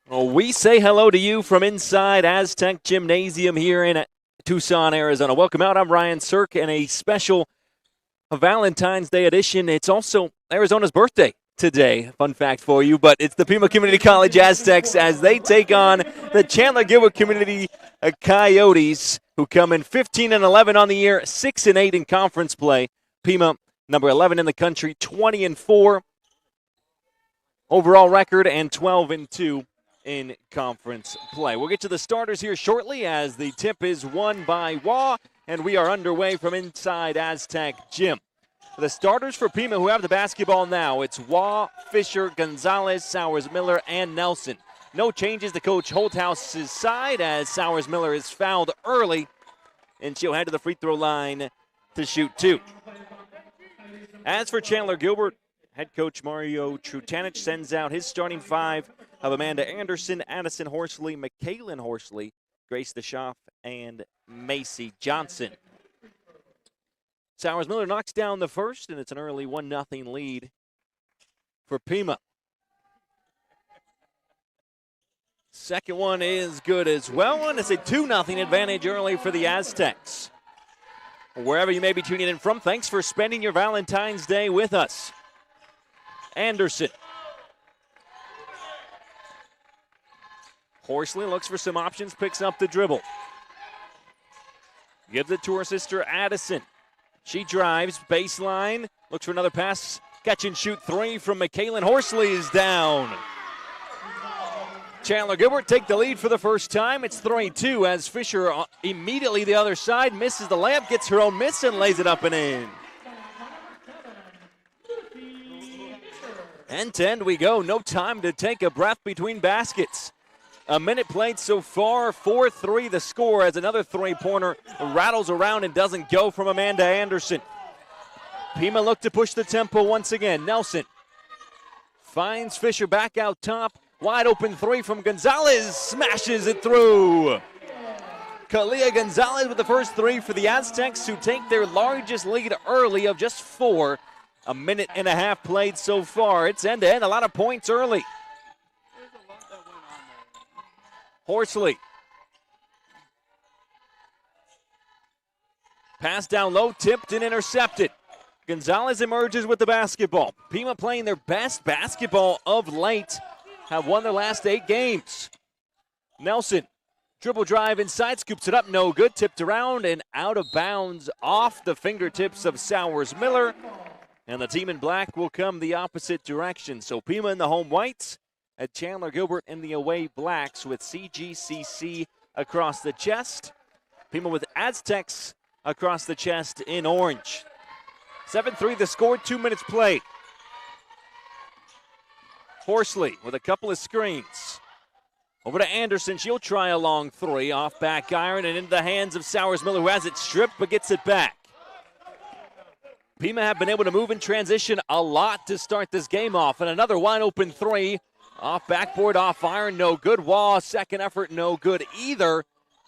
Well, we say hello to you from inside Aztec Gymnasium here in Tucson, Arizona. Welcome out. I'm Ryan Cirk, and a special Valentine's Day edition. It's also Arizona's birthday today. Fun fact for you, but it's the Pima Community College Aztecs as they take on the Chandler-Gilbert Community Coyotes, who come in 15-11 on the year, 6-8 in conference play. Pima, number 11 in the country, 20-4 overall record, and 12-2 in conference play. We'll get to the starters here shortly as the tip is won by Waugh, and we are underway from inside Aztec Gym. The starters for Pima who have the basketball now, it's Waugh, Fisher, Gonzalez, Sowers-Miller, and Nelson. No changes to Coach Holthouse's side as Sowers-Miller is fouled early, and she'll head to the free throw line to shoot two. As for Chandler-Gilbert, head coach Mario Trutanich sends out his starting five of Amanda Anderson, Addison Horsley, McKaylin Horsley, Grace DeSchaff, and Macy Johnson. Sowers-Miller knocks down the first, and it's an early 1-0 lead for Pima. Second one is good as well, and it's a 2-0 advantage early for the Aztecs. Wherever you may be tuning in from, thanks for spending your Valentine's Day with us. Anderson. Horsley looks for some options, picks up the dribble. Gives it to her sister Addison. She drives, baseline, looks for another pass. Catch and shoot three from McKaylin. Horsley is down. Chandler-Gilbert take the lead for the first time. It's 3-2 as Fisher immediately the other side misses the layup, gets her own miss, and lays it up and in. End to end we go. No time to take a breath between baskets. A minute played so far, 4-3 the score as another three-pointer rattles around and doesn't go from Amanda Anderson. Pima look to push the tempo once again. Nelson finds Fisher back out top. Wide open three from Gonzalez, smashes it through. Kalia Gonzalez with the first three for the Aztecs, who take their largest lead early of just 4. A minute and a half played so far. It's end-to-end, a lot of points early. Horsley. Pass down low, tipped and intercepted. Gonzalez emerges with the basketball. Pima playing their best basketball of late. Have won their last 8 games. Nelson, dribble drive inside, scoops it up, no good. Tipped around and out of bounds off the fingertips of Sowers-Miller. And the team in black will come the opposite direction. So Pima in the home whites, at Chandler-Gilbert in the away blacks with CGCC across the chest. Pima with Aztecs across the chest in orange. 7-3 the score, 2 minutes played. Horsley with a couple of screens. Over to Anderson, she'll try a long three, off back iron and into the hands of Sowers-Miller, who has it stripped but gets it back. Pima have been able to move in transition a lot to start this game off, and another wide open three. Off backboard, off iron, no good. Waugh, second effort, no good either.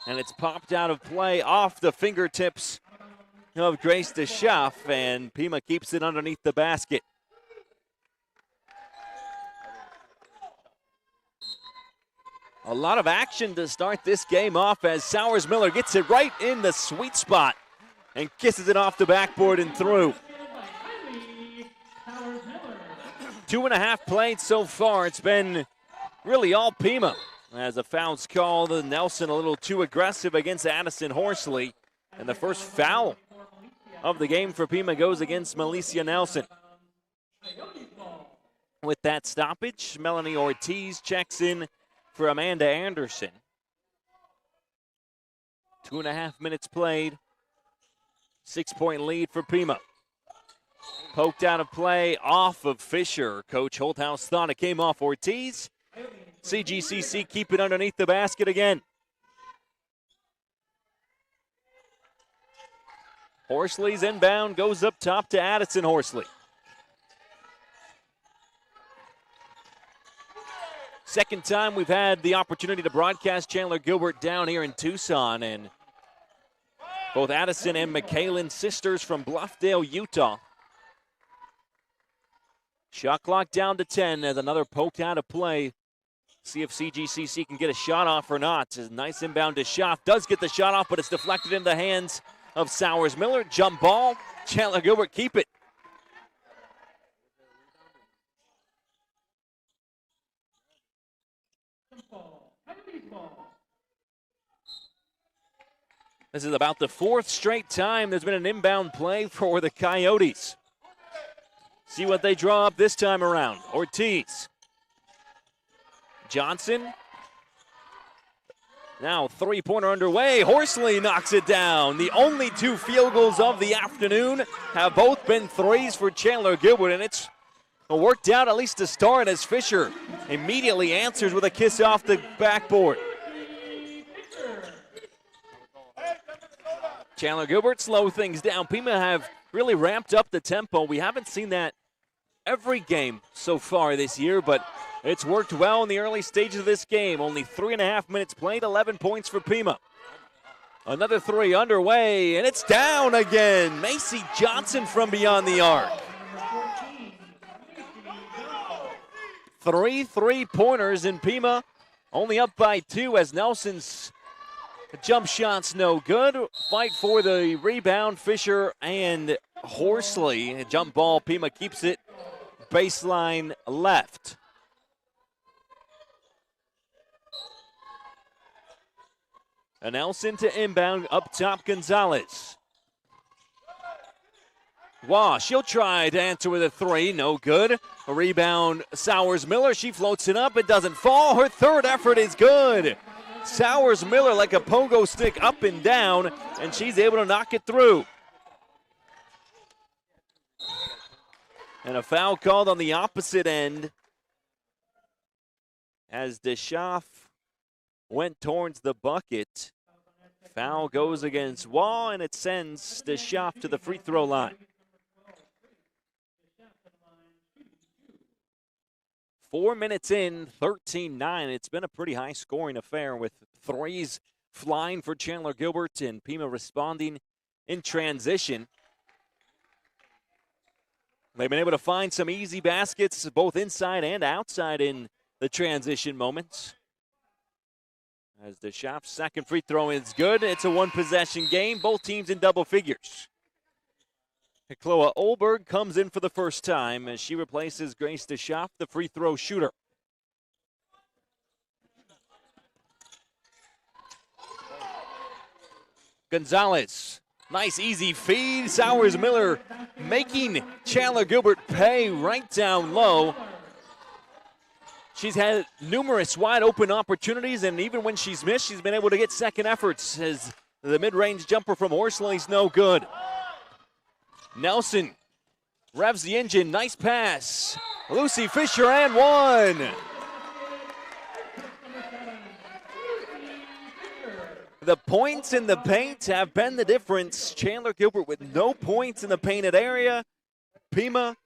And it's popped out of play off the fingertips of Grace DeSchaff, and Pima keeps it underneath the basket. A lot of action to start this game off as Sowers-Miller gets it right in the sweet spot and kisses it off the backboard and through. 2.5 played so far. It's been really all Pima. As a foul's called, Nelson a little too aggressive against Addison Horsley. And the first foul of the game for Pima goes against Melicia Nelson. With that stoppage, Melanie Ortiz checks in for Amanda Anderson. 2.5 minutes played. 6-point lead for Pima. Poked out of play off of Fisher. Coach Holthouse thought it came off Ortiz. CGCC keep it underneath the basket again. Horsley's inbound goes up top to Addison Horsley. Second time we've had the opportunity to broadcast Chandler-Gilbert down here in Tucson, and both Addison and McKaylin, sisters from Bluffdale, Utah. Shot clock down to 10 as another poked out of play See if CGCC can get a shot off or not. It's a nice inbound to Schaff. Does get the shot off, but it's deflected in the hands of Sowers-Miller. Jump ball. Chandler-Gilbert keep it. This is about the fourth straight time there's been an inbound play for the Coyotes. See what they draw up this time around. Ortiz. Johnson. Now three-pointer underway. Horsley knocks it down. The only two field goals of the afternoon have both been threes for Chandler-Gilbert, and it's worked out at least to start as Fisher immediately answers with a kiss off the backboard. Chandler-Gilbert slow things down. Pima have really ramped up the tempo. We haven't seen that every game so far this year, but it's worked well in the early stages of this game. Only 3.5 minutes played, 11 points for Pima. Another three underway, and it's down again. Macy Johnson from beyond the arc. 3 3-pointers, and Pima only up by 2 as Nelson's jump shot's no good. Fight for the rebound, Fisher and Horsley. Jump ball, Pima keeps it baseline left. And Nelson to inbound, up top Gonzalez. Wow, she'll try to answer with a three, no good. A rebound, Sowers-Miller, she floats it up, it doesn't fall. Her third effort is good. Sowers-Miller like a pogo stick up and down, and she's able to knock it through. And a foul called on the opposite end as DeSchaff went towards the bucket. Foul goes against Wall, and it sends DeSchaff to the free throw line. 4 minutes in, 13-9. It's been a pretty high-scoring affair with threes flying for Chandler-Gilbert and Pima responding in transition. They've been able to find some easy baskets both inside and outside in the transition moments. As DeSchaff's second free throw is good. It's a one-possession game. Both teams in double figures. Chloe Olberg comes in for the first time as she replaces Grace DeSchaff, the free throw shooter. Gonzalez, nice easy feed. Sowers-Miller making Chandler-Gilbert pay right down low. She's had numerous wide open opportunities, and even when she's missed, she's been able to get second efforts as the mid-range jumper from Horsley's no good. Nelson revs the engine, nice pass. Lucy Fisher and one. The points in the paint have been the difference. Chandler-Gilbert with no points in the painted area. Pima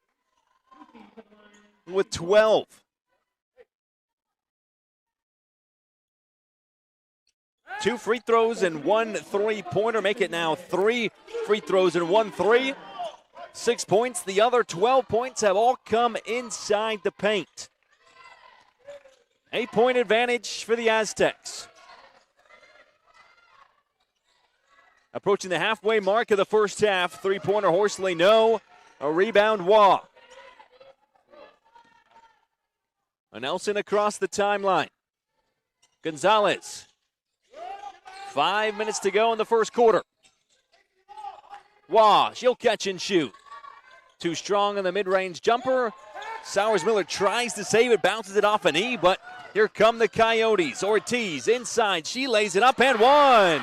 with 12. Two free throws and one three-pointer make it now 3 free throws and 1 3. 6 points. The other 12 points have all come inside the paint. 8-point advantage for the Aztecs. Approaching the halfway mark of the first half. Three-pointer Horsley, no. A rebound, Waugh. Nelson across the timeline. Gonzalez. 5 minutes to go in the first quarter. Waugh, she'll catch and shoot. Too strong on the mid-range jumper. Sowers-Miller tries to save it, bounces it off a knee, but here come the Coyotes. Ortiz inside, she lays it up and one.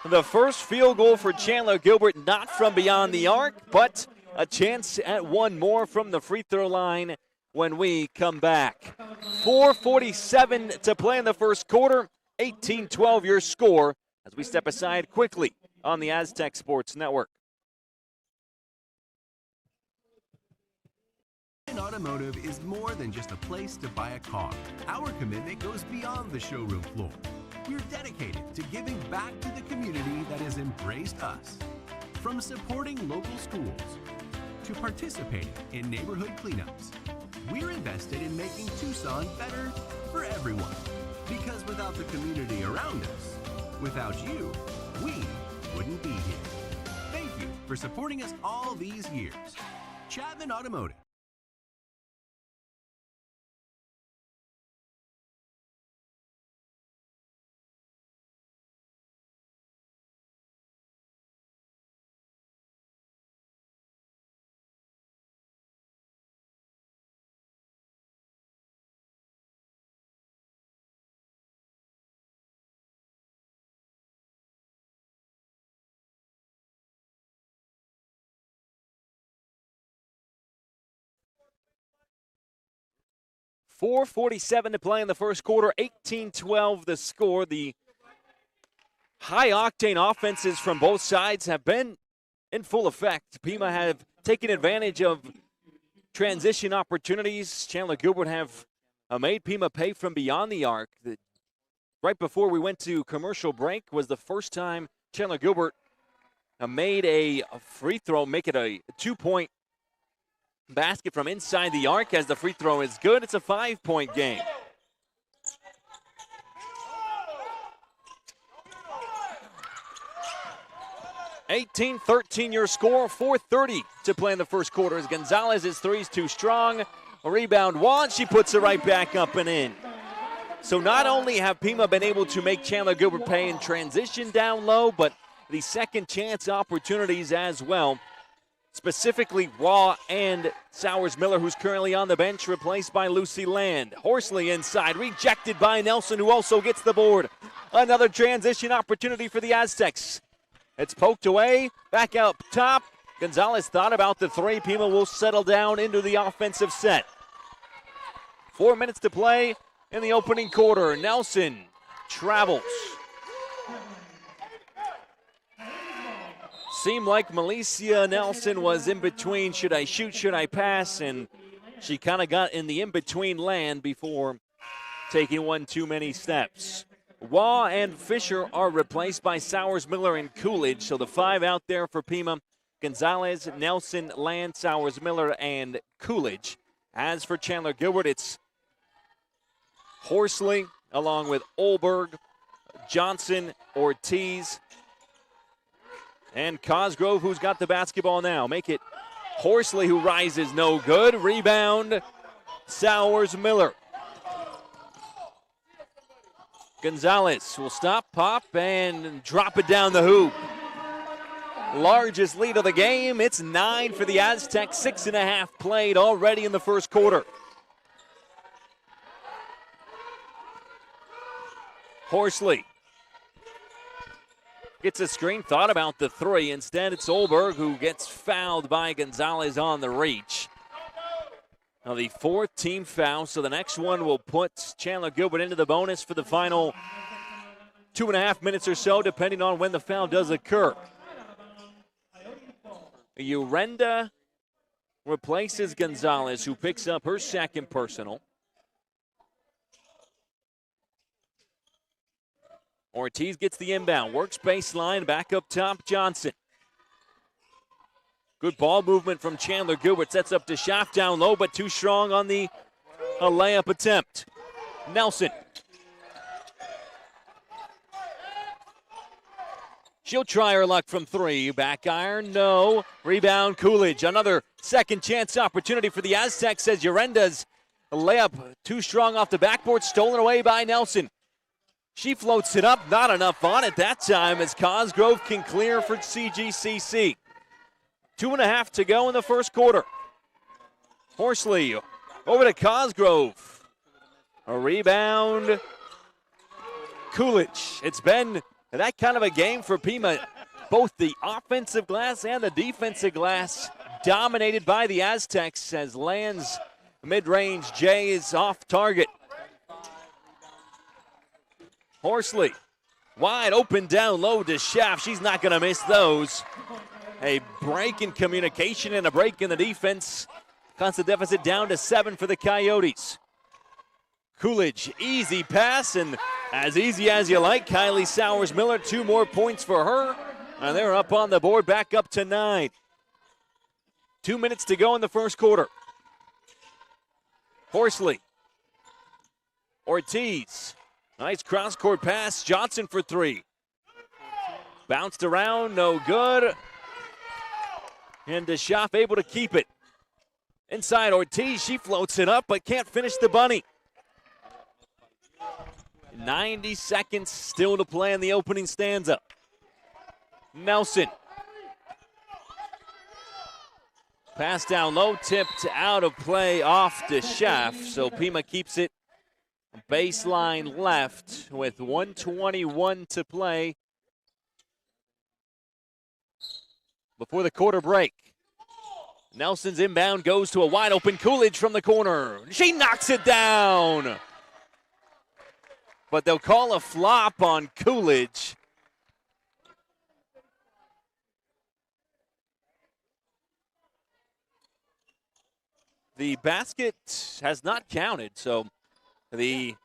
The first field goal for Chandler-Gilbert, not from beyond the arc, but a chance at one more from the free throw line when we come back. 4:47 to play in the first quarter. 18-12 your score as we step aside quickly on the Aztec Sports Network. Automotive is more than just a place to buy a car. Our commitment goes beyond the showroom floor. We're dedicated to giving back to the community that has embraced us. From supporting local schools to participating in neighborhood cleanups, We're invested in making Tucson better for everyone. Because without the community around us, without you, we wouldn't be here. Thank you for supporting us all these years. Chapman Automotive. .447 to play in the first quarter, 18-12 the score. The high-octane offenses from both sides have been in full effect. Pima have taken advantage of transition opportunities. Chandler-Gilbert have made Pima pay from beyond the arc. Right before we went to commercial break was the first time Chandler-Gilbert made a free throw, make it a 2-point basket from inside the arc. As the free throw is good, it's a 5-point game. (18-13) your score, 4:30 to play in the first quarter. As Gonzalez's three's too strong. A rebound, Juan, she puts it right back up and in. So not only have Pima been able to make Chandler-Gilbert pay in transition down low, but the second chance opportunities as well. Specifically, Raw and Sowers-Miller, who's currently on the bench, replaced by Lucy Land. Horsley inside, rejected by Nelson, who also gets the board. Another transition opportunity for the Aztecs. It's poked away, back up top. Gonzalez thought about the three. Pima will settle down into the offensive set. 4 minutes to play in the opening quarter. Nelson travels. Seemed like Milicia Nelson was in between, should I shoot, should I pass, and she kind of got in the in-between land before taking one too many steps. Waugh and Fisher are replaced by Sowers, Miller, and Coolidge, so the five out there for Pima: Gonzalez, Nelson, Land, Sowers, Miller, and Coolidge. As for Chandler-Gilbert, it's Horsley along with Olberg, Johnson, Ortiz, and Cosgrove, who's got the basketball now. Make it Horsley, who rises, no good. Rebound, Sowers, Miller. Gonzalez will stop, pop, and drop it down the hoop. Largest lead of the game. It's 9 for the Aztecs, 6.5 played already in the first quarter. Horsley gets a screen, thought about the three. Instead, it's Olberg who gets fouled by Gonzalez on the reach. Now the fourth team foul, so the next one will put Chandler-Gilbert into the bonus for the final 2.5 minutes or so, depending on when the foul does occur. Urenda replaces Gonzalez, who picks up her second personal. Ortiz gets the inbound, works baseline, back up top, Johnson. Good ball movement from Chandler-Gilbert, sets up to Schaff down low, but too strong on the layup attempt. Nelson. She'll try her luck from three. Back iron, no. Rebound, Coolidge. Another second chance opportunity for the Aztecs, as Urenda's layup too strong off the backboard, stolen away by Nelson. She floats it up, not enough on it that time, as Cosgrove can clear for CGCC. 2.5 to go in the first quarter. Horsley over to Cosgrove. A rebound, Coolidge. It's been that kind of a game for Pima. Both the offensive glass and the defensive glass dominated by the Aztecs, as Land's mid-range J is off target. Horsley, wide open down low to Schaff. She's not going to miss those. A break in communication and a break in the defense cuts the deficit down to 7 for the Coyotes. Coolidge, easy pass, and as easy as you like, Kylie Sowers-Miller, 2 more points for her, and they're up on the board, back up to 9. 2 minutes to go in the first quarter. Horsley. Ortiz. Nice cross-court pass. Johnson for three. Bounced around, no good. And DeSchaff able to keep it. Inside Ortiz, she floats it up but can't finish the bunny. 90 seconds still to play in the opening stanza. Nelson. Pass down low, tipped out of play off DeSchaff, so Pima keeps it baseline left with 1:21 to play before the quarter break. Nelson's inbound goes to a wide open Coolidge from the corner. She knocks it down. But they'll call a flop on Coolidge. The basket has not counted, so the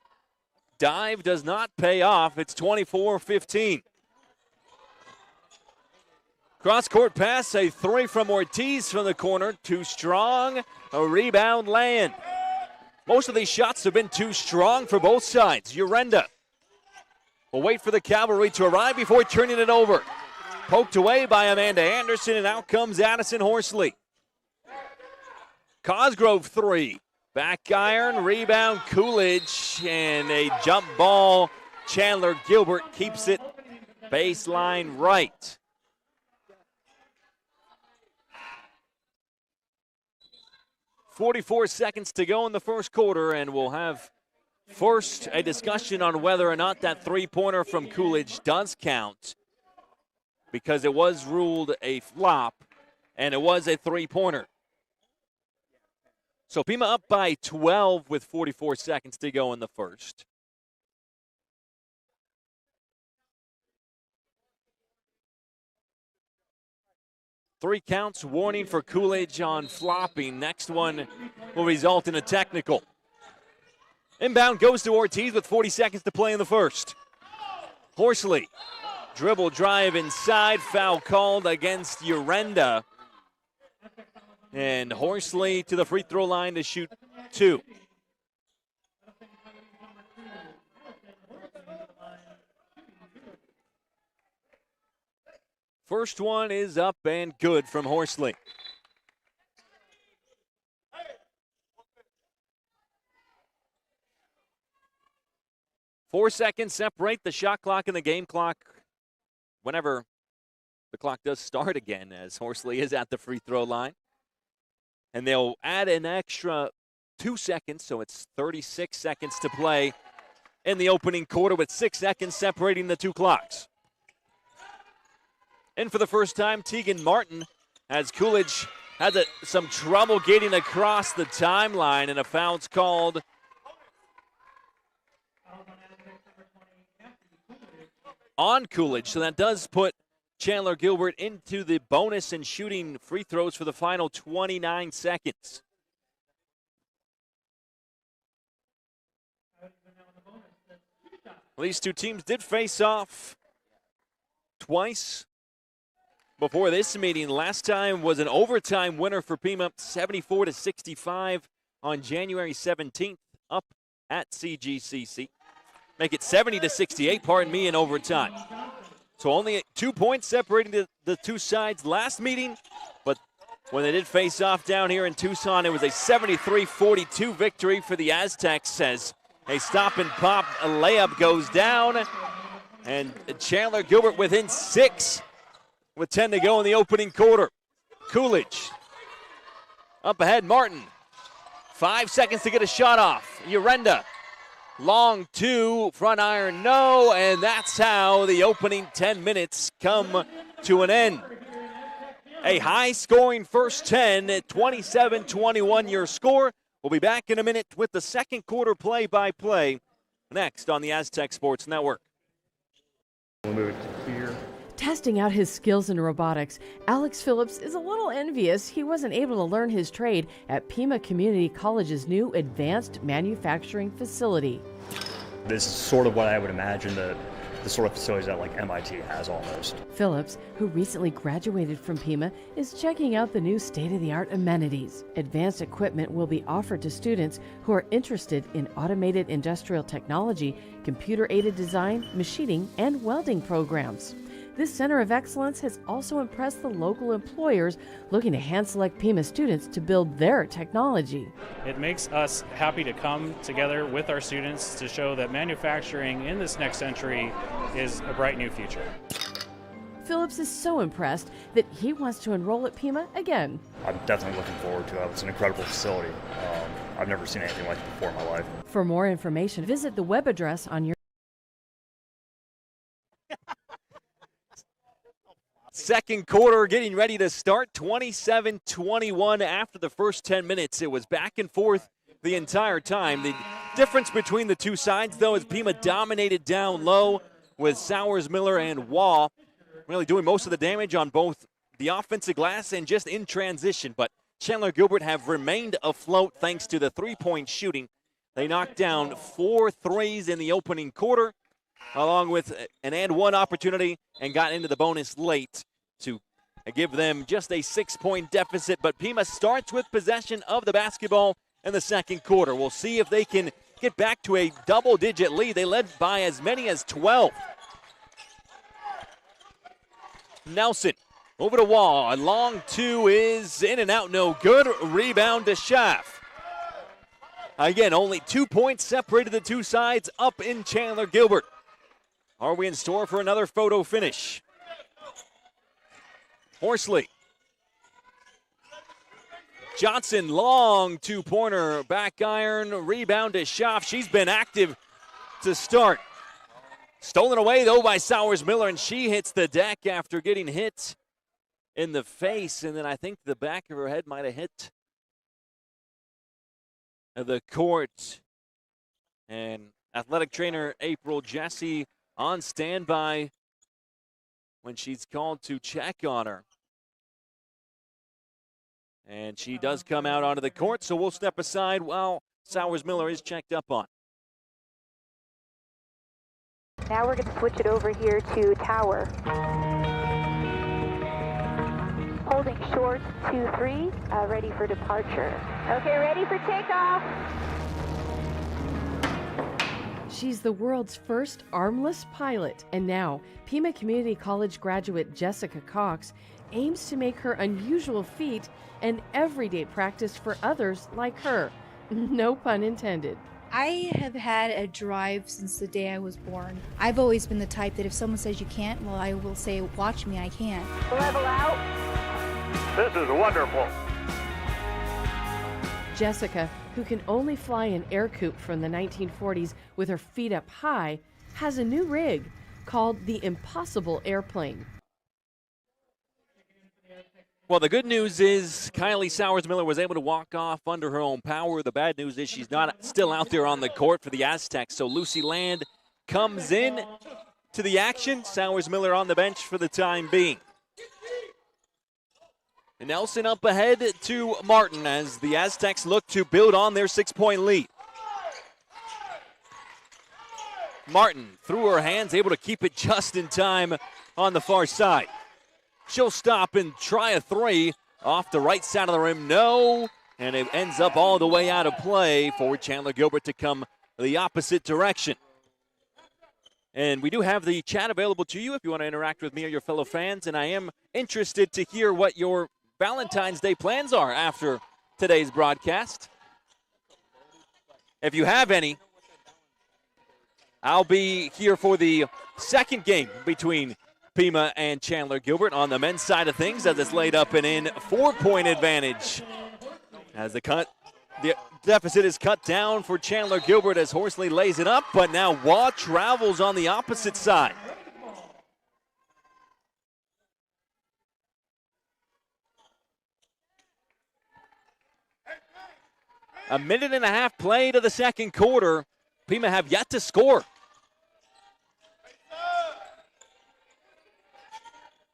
dive does not pay off. It's 24-15. Cross-court pass, a three from Ortiz from the corner. Too strong, a rebound land. Most of these shots have been too strong for both sides. Urenda will wait for the cavalry to arrive before turning it over. Poked away by Amanda Anderson, and out comes Addison Horsley. Cosgrove three. Back iron, rebound Coolidge, and a jump ball. Chandler-Gilbert keeps it baseline right. .44 seconds to go in the first quarter, and we'll have first a discussion on whether or not that three-pointer from Coolidge does count, because it was ruled a flop, and it was a three-pointer. So Pima up by 12 with 44 seconds to go in the first. Three counts, warning for Coolidge on flopping. Next one will result in a technical. Inbound goes to Ortiz with 40 seconds to play in the first. Horsley, dribble drive inside, foul called against Urenda. And Horsley to the free throw line to shoot two. First one is up and good from Horsley. Four seconds separate the shot clock and the game clock whenever the clock does start again, as Horsley is at the free throw line. And they'll add an extra 2 seconds, so it's 36 seconds to play in the opening quarter with 6 seconds separating the two clocks. And for the first time, Tegan Martin, as Coolidge had some trouble getting across the timeline, and a foul's called on Coolidge. So that does put Chandler-Gilbert into the bonus and shooting free throws for the final 29 seconds. Well, these two teams did face off twice before this meeting. Last time was an overtime winner for Pima, 74-65 on January 17th up at CGCC. Make it 70-68, pardon me, in overtime. So only 2 points separating the two sides last meeting, but when they did face off down here in Tucson, it was a 73-42 victory for the Aztecs as a stop and pop, a layup goes down, and Chandler-Gilbert within 6 with 10 to go in the opening quarter. Coolidge up ahead, Martin. 5 seconds to get a shot off. Urenda. Long two, front iron, no, and that's how the opening 10 minutes come to an end. A high-scoring first 10 at 27-21 your score. We'll be back in a minute with the second quarter play-by-play next on the Aztec Sports Network. We'll move it to here. Testing out his skills in robotics, Alex Phillips is a little envious he wasn't able to learn his trade at Pima Community College's new advanced manufacturing facility. This is sort of what I would imagine the the sort of facilities that like MIT has almost. Phillips, who recently graduated from Pima, is checking out the new state-of-the-art amenities. Advanced equipment will be offered to students who are interested in automated industrial technology, computer-aided design, machining, and welding programs. This Center of Excellence has also impressed the local employers looking to hand-select Pima students to build their technology. It makes us happy to come together with our students to show that manufacturing in this next century is a bright new future. Phillips is so impressed that he wants to enroll at Pima again. I'm definitely looking forward to it. It's an incredible facility. I've never seen anything like it before in my life. For more information, visit the web address on your Second quarter getting ready to start, 27-21 after the first 10 minutes. It was back and forth the entire time. The difference between the two sides, though, is Pima dominated down low with Sowers, Miller, and Waugh really doing most of the damage on both the offensive glass and just in transition. But Chandler-Gilbert have remained afloat thanks to the three-point shooting. They knocked down 4 threes in the opening quarter, along with an and one opportunity, and got into the bonus late to give them just a 6-point deficit. But Pima starts with possession of the basketball in the second quarter. We'll see if they can get back to a double-digit lead. They led by as many as 12. Nelson over to Waugh. A long two is in and out, no good. Rebound to Schaff. Again, only 2 points separated the two sides up in Chandler-Gilbert. Are we in store for another photo finish? Horsley. Johnson, long two-pointer, back iron, rebound to Schaff. She's been active to start. Stolen away, though, by Sowers Miller, and she hits the deck after getting hit in the face, and then I think the back of her head might have hit the court. And athletic trainer April Jesse on standby when she's called to check on her. And she does come out onto the court, so we'll step aside while Sowers Miller is checked up on. Now we're going to switch it over here to Tower. Holding short 2-3, ready for departure. Okay, ready for takeoff. She's the world's first armless pilot, and now Pima Community College graduate Jessica Cox aims to make her unusual feat an everyday practice for others like her. No pun intended. I have had a drive since the day I was born. I've always been the type that if someone says you can't, well, I will say, watch me, I can. Level out. This is wonderful. Jessica, who can only fly an air coupe from the 1940s with her feet up high, has a new rig called the Impossible Airplane. Well, the good news is Kylie Sowers Miller was able to walk off under her own power. The bad news is she's not still out there on the court for the Aztecs. So Lucy Land comes in to the action. Sowers Miller on the bench for the time being. And Nelson up ahead to Martin as the Aztecs look to build on their 6-point lead. Martin through her hands, able to keep it just in time on the far side. She'll stop and try a three off the right side of the rim. No, and it ends up all the way out of play for Chandler-Gilbert to come the opposite direction. And we do have the chat available to you if you want to interact with me or your fellow fans, and I am interested to hear what your Valentine's Day plans are after today's broadcast. If you have any, I'll be here for the second game between Pima and Chandler-Gilbert on the men's side of things as it's laid up and in. 4-point advantage as the deficit is cut down for Chandler-Gilbert as Horsley lays it up, but now Waugh travels on the opposite side. A minute and a half played of the second quarter. Pima have yet to score.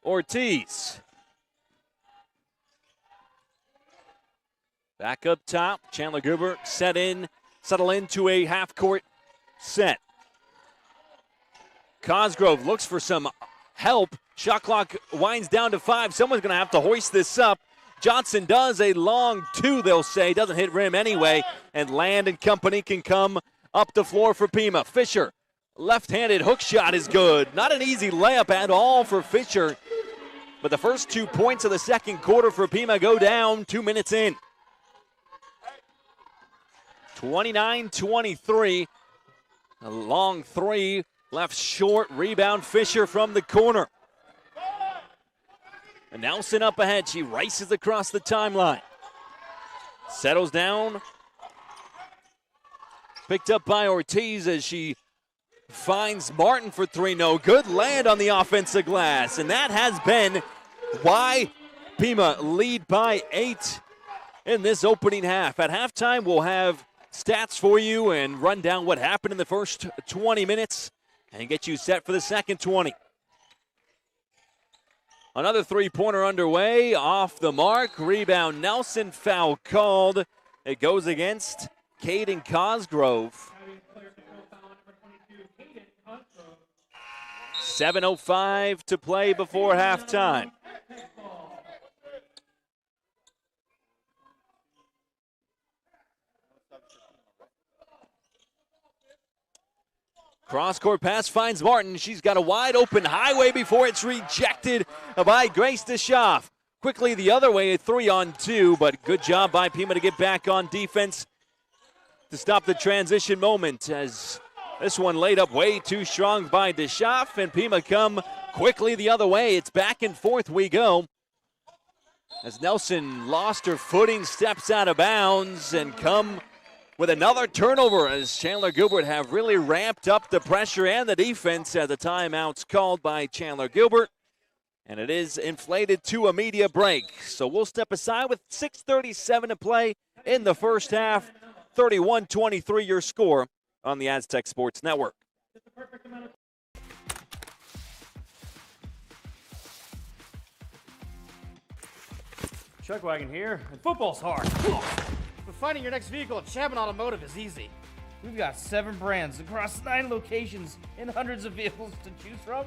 Ortiz. Back up top. Chandler-Gilbert settle into a half-court set. Cosgrove looks for some help. Shot clock winds down to 5. Someone's going to have to hoist this up. Johnson does a long 2, they'll say. Doesn't hit rim anyway. And Land and company can come up the floor for Pima. Fisher, left-handed hook shot is good. Not an easy layup at all for Fisher. But the first 2 points of the second quarter for Pima go down 2 minutes in. 29-23. A long 3 left short. Rebound Fisher from the corner. And Nelson up ahead. She races across the timeline. Settles down. Picked up by Ortiz as she finds Martin for 3. No good. Land on the offensive glass. And that has been why Pima lead by 8 in this opening half. At halftime, we'll have stats for you and run down what happened in the first 20 minutes and get you set for the second 20. Another three-pointer underway, off the mark. Rebound Nelson, foul called. It goes against Caden Cosgrove. 7:05 to play before halftime. Cross-court pass finds Martin. She's got a wide-open highway before it's rejected by Grace DeSchaff. Quickly the other way, a 3-on-2, but good job by Pima to get back on defense to stop the transition moment, as this one laid up way too strong by DeSchaff, and Pima come quickly the other way. It's back and forth we go, as Nelson lost her footing, steps out of bounds, and come with another turnover, as Chandler-Gilbert have really ramped up the pressure and the defense as the timeout's called by Chandler-Gilbert. And it is inflated to a media break. So we'll step aside with 6:37 to play in the first half. 31-23 your score on the Aztec Sports Network. Chuck Wagon here, and football's hard. But finding your next vehicle at Chapman Automotive is easy. We've got 7 brands across 9 locations and hundreds of vehicles to choose from.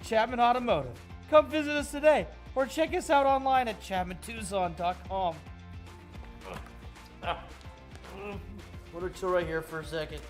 Chapman Automotive. Come visit us today or check us out online at ChapmanTucson.com. Want to chill right here for a second.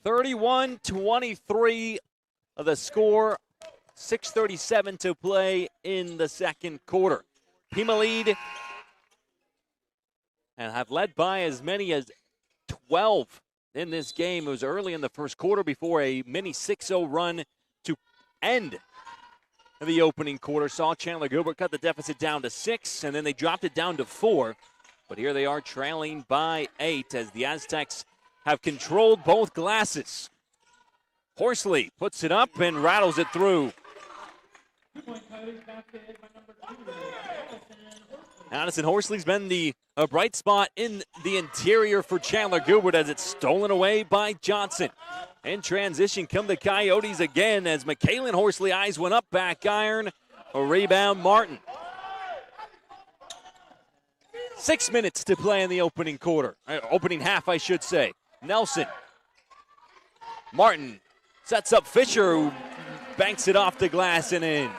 31-23 of the score. 6:37 to play in the second quarter. Pima lead and have led by as many as 12 in this game. It was early in the first quarter before a mini 6-0 run to end the opening quarter. Saw Chandler-Gilbert cut the deficit down to 6, and then they dropped it down to 4. But here they are trailing by 8 as the Aztecs have controlled both glasses. Horsley puts it up and rattles it through. Addison Horsley's been the bright spot in the interior for Chandler-Gilbert as it's stolen away by Johnson. In transition come the Coyotes again as McKaylin Horsley eyes went up, back iron, a rebound Martin. 6 minutes to play in the opening quarter, opening half I should say. Nelson, Martin sets up Fisher, who banks it off the glass and in.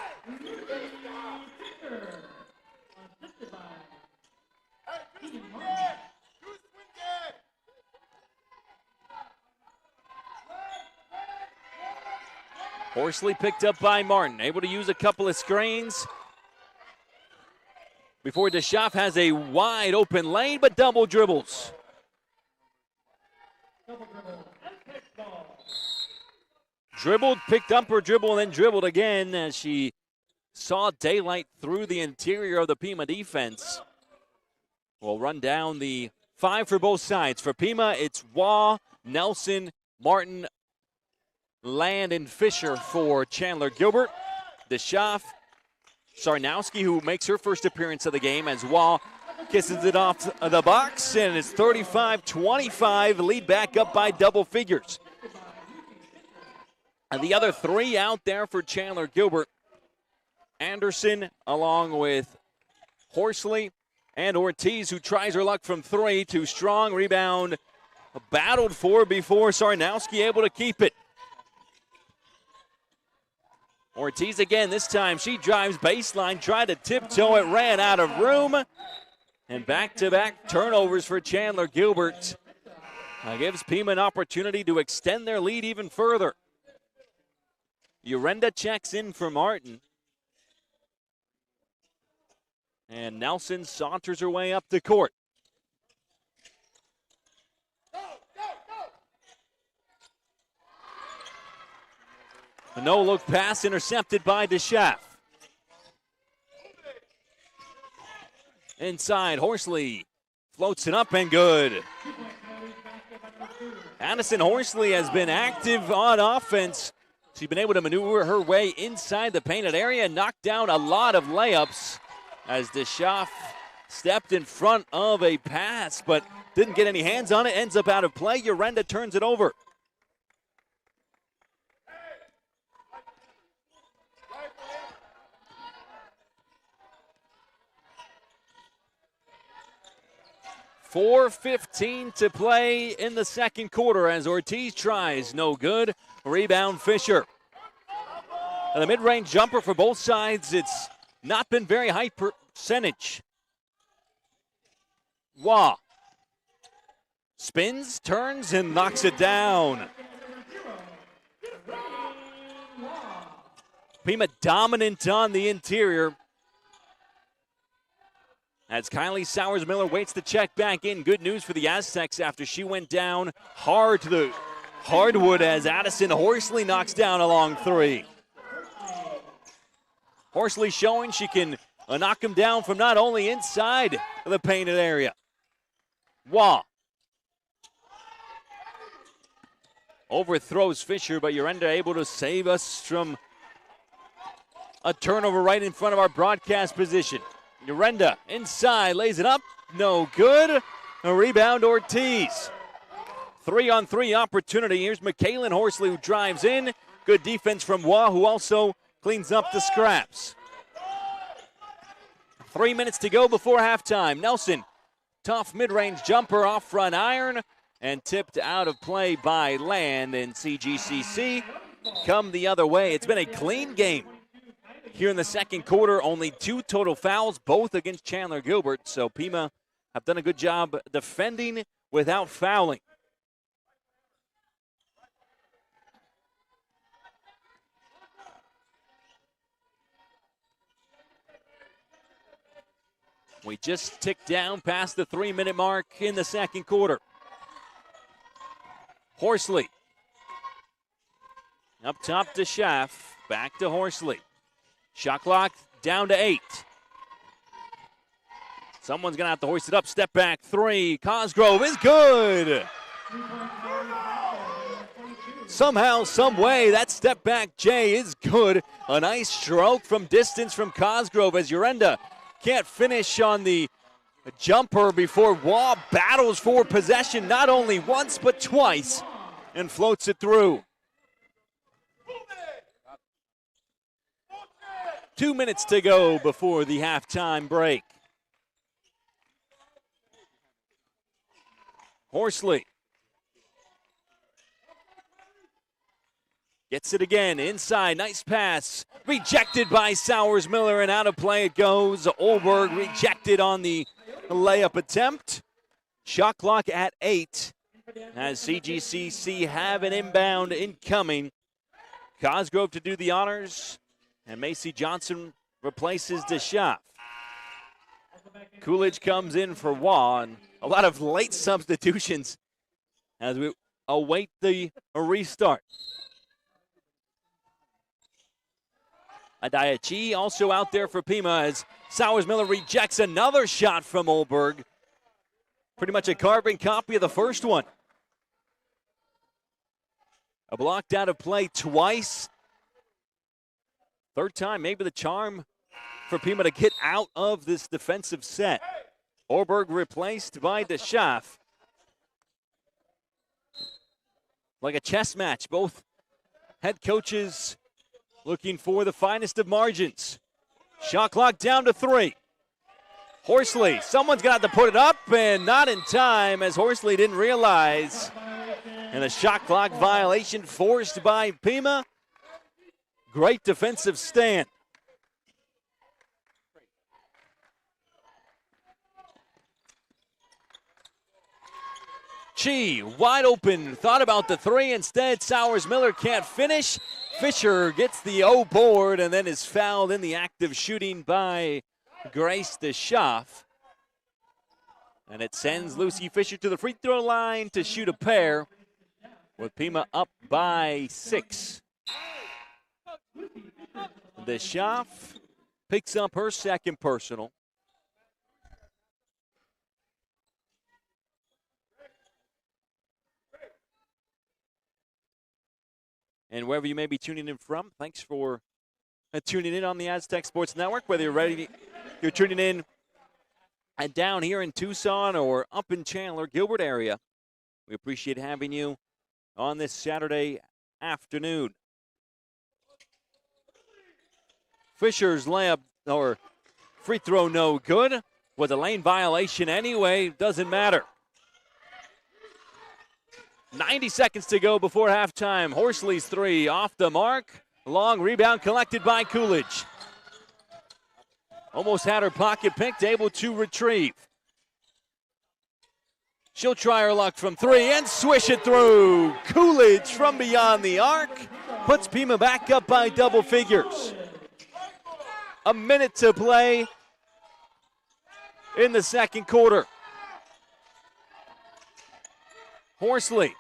Horsley picked up by Martin, able to use a couple of screens before DeSchaff has a wide open lane, but double dribbles. Dribbled, picked up her dribble, and then dribbled again as she saw daylight through the interior of the Pima defense. We'll run down the 5 for both sides. For Pima, it's Waugh, Nelson, Martin, Land, and Fisher for Chandler-Gilbert. DeSchaff, Sarnowski, who makes her first appearance of the game as Waugh kisses it off the box, and it's 35-25, lead back up by double figures. And the other 3 out there for Chandler-Gilbert. Anderson along with Horsley and Ortiz, who tries her luck from 3. Too strong, rebound battled for before Sarnowski able to keep it. Ortiz again, this time she drives baseline, tried to tiptoe it, ran out of room. And back-to-back turnovers for Chandler-Gilbert. Gives Pima an opportunity to extend their lead even further. Urenda checks in for Martin. And Nelson saunters her way up the court. A no-look pass intercepted by DeSchaff. Inside, Horsley floats it up and good. Addison Horsley has been active on offense. She's been able to maneuver her way inside the painted area and knock down a lot of layups as DeSchaff stepped in front of a pass but didn't get any hands on it, ends up out of play. Urenda turns it over. .4:15 to play in the second quarter as Ortiz tries, no good. Rebound Fisher. And the mid-range jumper for both sides, it's not been very high percentage. Waugh spins, turns, and knocks it down. Pima dominant on the interior. As Kylie Sowers-Miller waits to check back in. Good news for the Aztecs after she went down hard to the hardwood as Addison Horsley knocks down a long 3. Horsley showing she can knock him down from not only inside the painted area. Waugh overthrows Fisher, but Urenda able to save us from a turnover right in front of our broadcast position. Urenda inside, lays it up, no good. A rebound, Ortiz. 3-on-3 opportunity. Here's McKaylin Horsley who drives in. Good defense from Waugh, who also cleans up the scraps. 3 minutes to go before halftime. Nelson, tough mid-range jumper off front iron and tipped out of play by Land, and CGCC come the other way. It's been a clean game here in the second quarter. Only 2 total fouls, both against Chandler-Gilbert, so Pima have done a good job defending without fouling. We just ticked down past the 3-minute mark in the second quarter. Horsley. Up top to Schaff. Back to Horsley. Shot clock down to 8. Someone's going to have to hoist it up. Step back 3. Cosgrove is good. Somehow, some way, that step back J is good. A nice stroke from distance from Cosgrove as Urenda can't finish on the jumper before Waugh battles for possession not only once but twice and floats it through. 2 minutes to go before the halftime break. Horsley gets it again, inside, nice pass. Rejected by Sowers-Miller, and out of play it goes. Olberg rejected on the layup attempt. Shot clock at 8 as CGCC have an inbound incoming. Cosgrove to do the honors, and Macy Johnson replaces DeSchaff. Coolidge comes in for Waugh, and a lot of late substitutions as we await the restart. Adiachi also out there for Pima as Sowers-Miller rejects another shot from Olberg. Pretty much a carbon copy of the first one. A blocked out of play twice. Third time, maybe the charm for Pima to get out of this defensive set. Orberg replaced by DeSchaff. Like a chess match, both head coaches looking for the finest of margins. Shot clock down to 3. Horsley, someone's got to put it up, and not in time as Horsley didn't realize. And a shot clock violation forced by Pima. Great defensive stand. Chi, wide open, thought about the 3. Instead, Sowers-Miller can't finish. Fisher gets the O board and then is fouled in the act of shooting by Grace DeSchaff. And it sends Lucy Fisher to the free throw line to shoot a pair, with Pima up by 6. DeSchaff picks up her second personal. And wherever you may be tuning in from, thanks for tuning in on the Aztec Sports Network. Whether you're tuning in and down here in Tucson or up in Chandler-Gilbert area, we appreciate having you on this Saturday afternoon. Fisher's layup or free throw no good. Was a lane violation anyway, doesn't matter. 90 seconds to go before halftime. Horsley's 3 off the mark. Long rebound collected by Coolidge. Almost had her pocket picked, able to retrieve. She'll try her luck from 3 and swish it through. Coolidge from beyond the arc puts Pima back up by double figures. A minute to play in the second quarter. Horsley.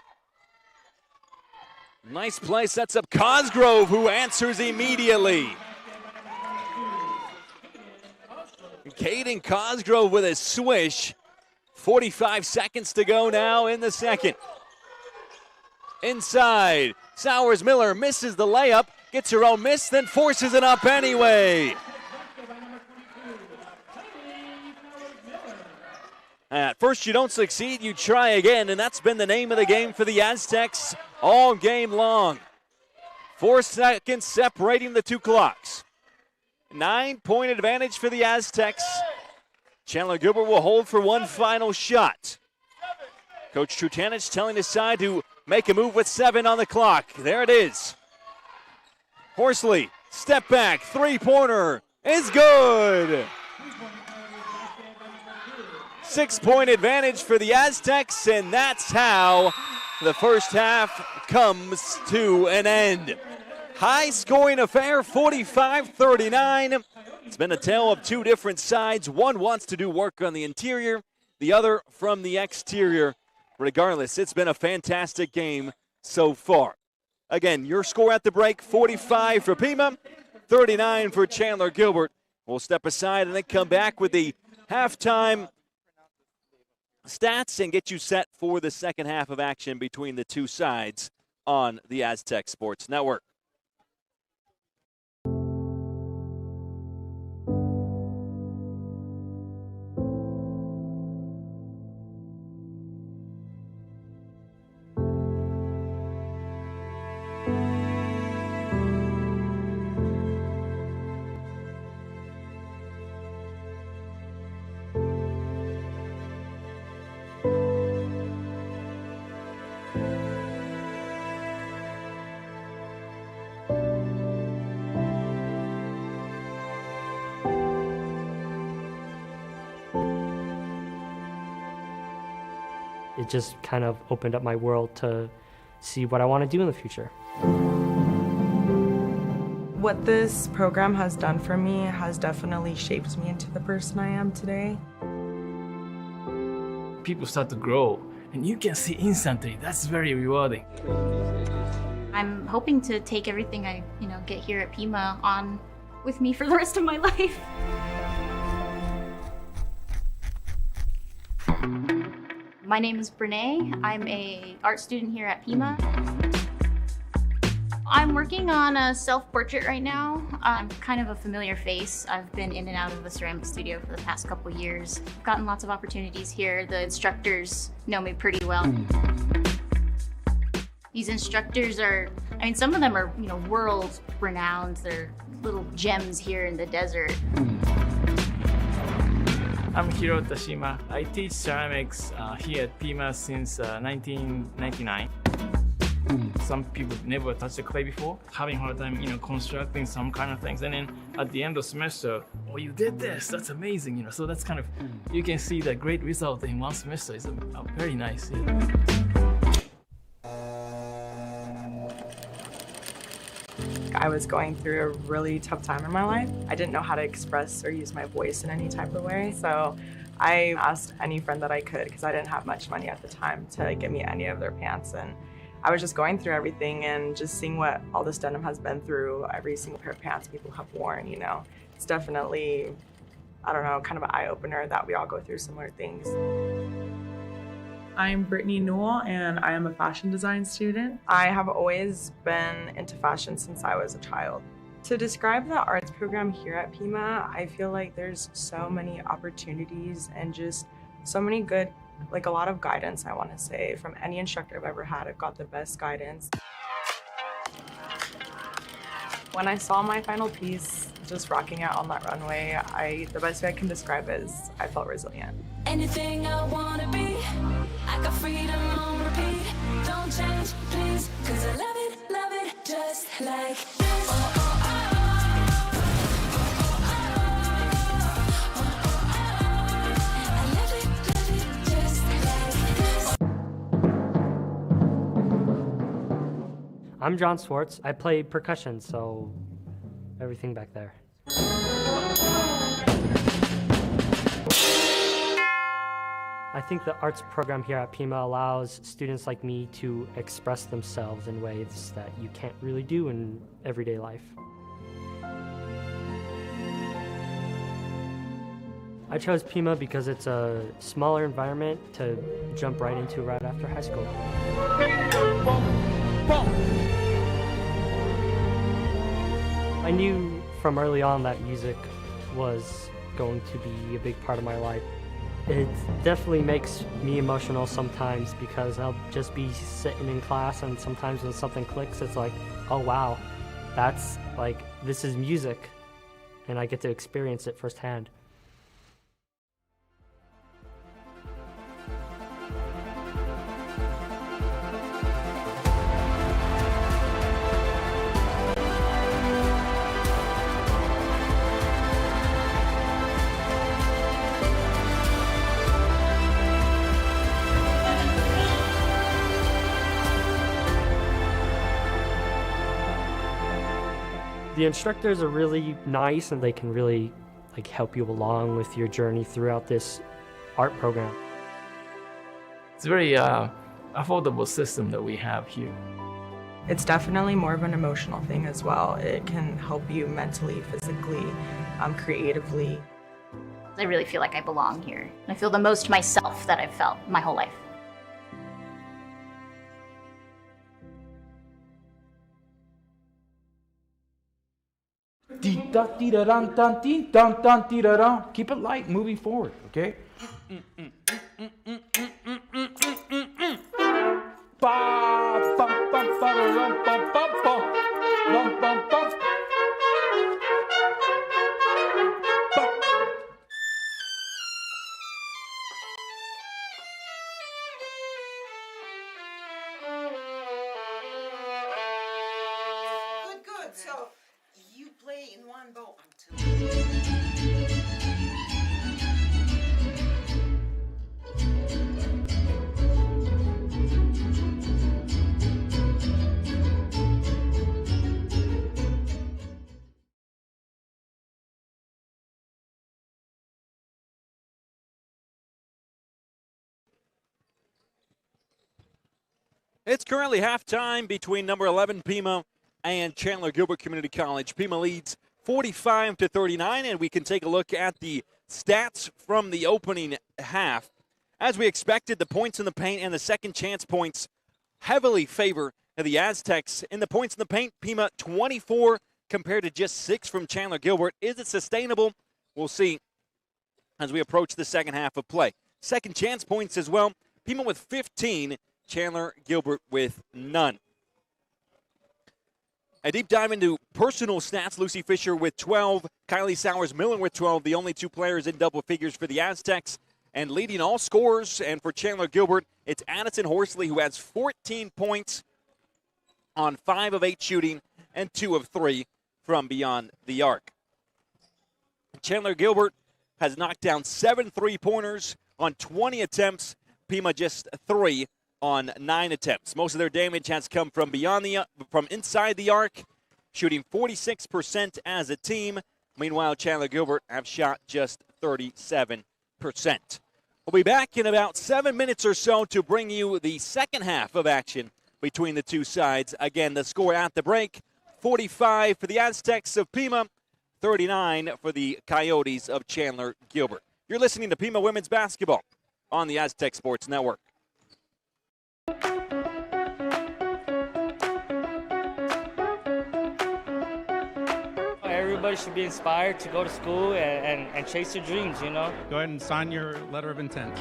Nice play, sets up Cosgrove, who answers immediately. Caden Cosgrove with a swish. 45 seconds to go now in the second. Inside, Sowers-Miller misses the layup, gets her own miss, then forces it up anyway. At first you don't succeed, you try again, and that's been the name of the game for the Aztecs all game long. 4 seconds separating the two clocks. 9-point advantage for the Aztecs. Chandler-Gilbert will hold for one final shot. Coach Trutanich telling his side to make a move with 7 on the clock. There it is. Horsley, step back, 3-pointer is good. 6-point advantage for the Aztecs, and that's how the first half comes to an end. High-scoring affair, 45-39. It's been a tale of two different sides. One wants to do work on the interior, the other from the exterior. Regardless, it's been a fantastic game so far. Again, your score at the break, 45 for Pima, 39 for Chandler-Gilbert. We'll step aside and then come back with the halftime stats and get you set for the second half of action between the two sides on the Aztec Sports Network. It just kind of opened up my world to see what I want to do in the future. What this program has done for me has definitely shaped me into the person I am today. People start to grow, and you can see instantly. That's very rewarding. I'm hoping to take everything I get here at Pima on with me for the rest of my life. My name is Brene. I'm a art student here at Pima. I'm working on a self-portrait right now. I'm kind of a familiar face. I've been in and out of the ceramic studio for the past couple years. I've gotten lots of opportunities here. The instructors know me pretty well. These instructors are, I mean, some of them are, world renowned. They're little gems here in the desert. I'm Hiro Tashima. I teach ceramics here at Pima since 1999. Some people never touched the clay before, having a hard time, constructing some kind of things. And then at the end of the semester, oh, you did this, that's amazing, So that's kind of, you can see the great result in one semester. It's very nice. Yeah. I was going through a really tough time in my life. I didn't know how to express or use my voice in any type of way. So I asked any friend that I could, because I didn't have much money at the time, to get me any of their pants. And I was just going through everything and just seeing what all this denim has been through, every single pair of pants people have worn, It's definitely, I don't know, kind of an eye-opener that we all go through similar things. I'm Brittany Newell, and I am a fashion design student. I have always been into fashion since I was a child. To describe the arts program here at Pima, I feel like there's so many opportunities and just so many good, a lot of guidance, I want to say. From any instructor I've ever had, I've got the best guidance. When I saw my final piece, just rocking out on that runway, the best way I can describe it is I felt resilient. Anything I wanna be, I got freedom on repeat. Don't change, please, 'cause I love it just like this. I'm John Swartz. I play percussion, so everything back there. I think the arts program here at Pima allows students like me to express themselves in ways that you can't really do in everyday life. I chose Pima because it's a smaller environment to jump right into right after high school. I knew from early on that music was going to be a big part of my life. It definitely makes me emotional sometimes because I'll just be sitting in class and sometimes when something clicks, it's like, oh wow, that's this is music and I get to experience it firsthand. The instructors are really nice and they can really help you along with your journey throughout this art program. It's a very affordable system that we have here. It's definitely more of an emotional thing as well. It can help you mentally, physically, creatively. I really feel like I belong here. I feel the most myself that I've felt my whole life. Keep it light moving forward, okay? Good. So you play in one bow. It's currently halftime between number 11 Pima and Chandler-Gilbert Community College. Pima leads 45-39, and we can take a look at the stats from the opening half As we expected, the points in the paint and the second chance points heavily favor the Aztecs. In the points in the paint, Pima 24 compared to just 6 from Chandler-Gilbert. Is it sustainable? We'll see as we approach the second half of play. Second chance points as well. Pima with 15, Chandler-Gilbert with none. A deep dive into personal stats. Lucy Fisher with 12, Kylie Sowers-Miller with 12, the only 2 players in double figures for the Aztecs. And leading all scorers, and for Chandler-Gilbert, it's Addison Horsley, who has 14 points on 5 of 8 shooting and 2 of 3 from beyond the arc. Chandler-Gilbert has knocked down 7 3-pointers on 20 attempts. Pima just 3 on 9 attempts. Most of their damage has come from from inside the arc, shooting 46% as a team. Meanwhile, Chandler-Gilbert have shot just 37%. We'll be back in about 7 minutes or so to bring you the second half of action between the two sides. Again, the score at the break, 45 for the Aztecs of Pima, 39 for the Coyotes of Chandler-Gilbert. You're listening to Pima Women's Basketball on the Aztec Sports Network. Everybody should be inspired to go to school and chase their dreams, you know? Go ahead and sign your letter of intent.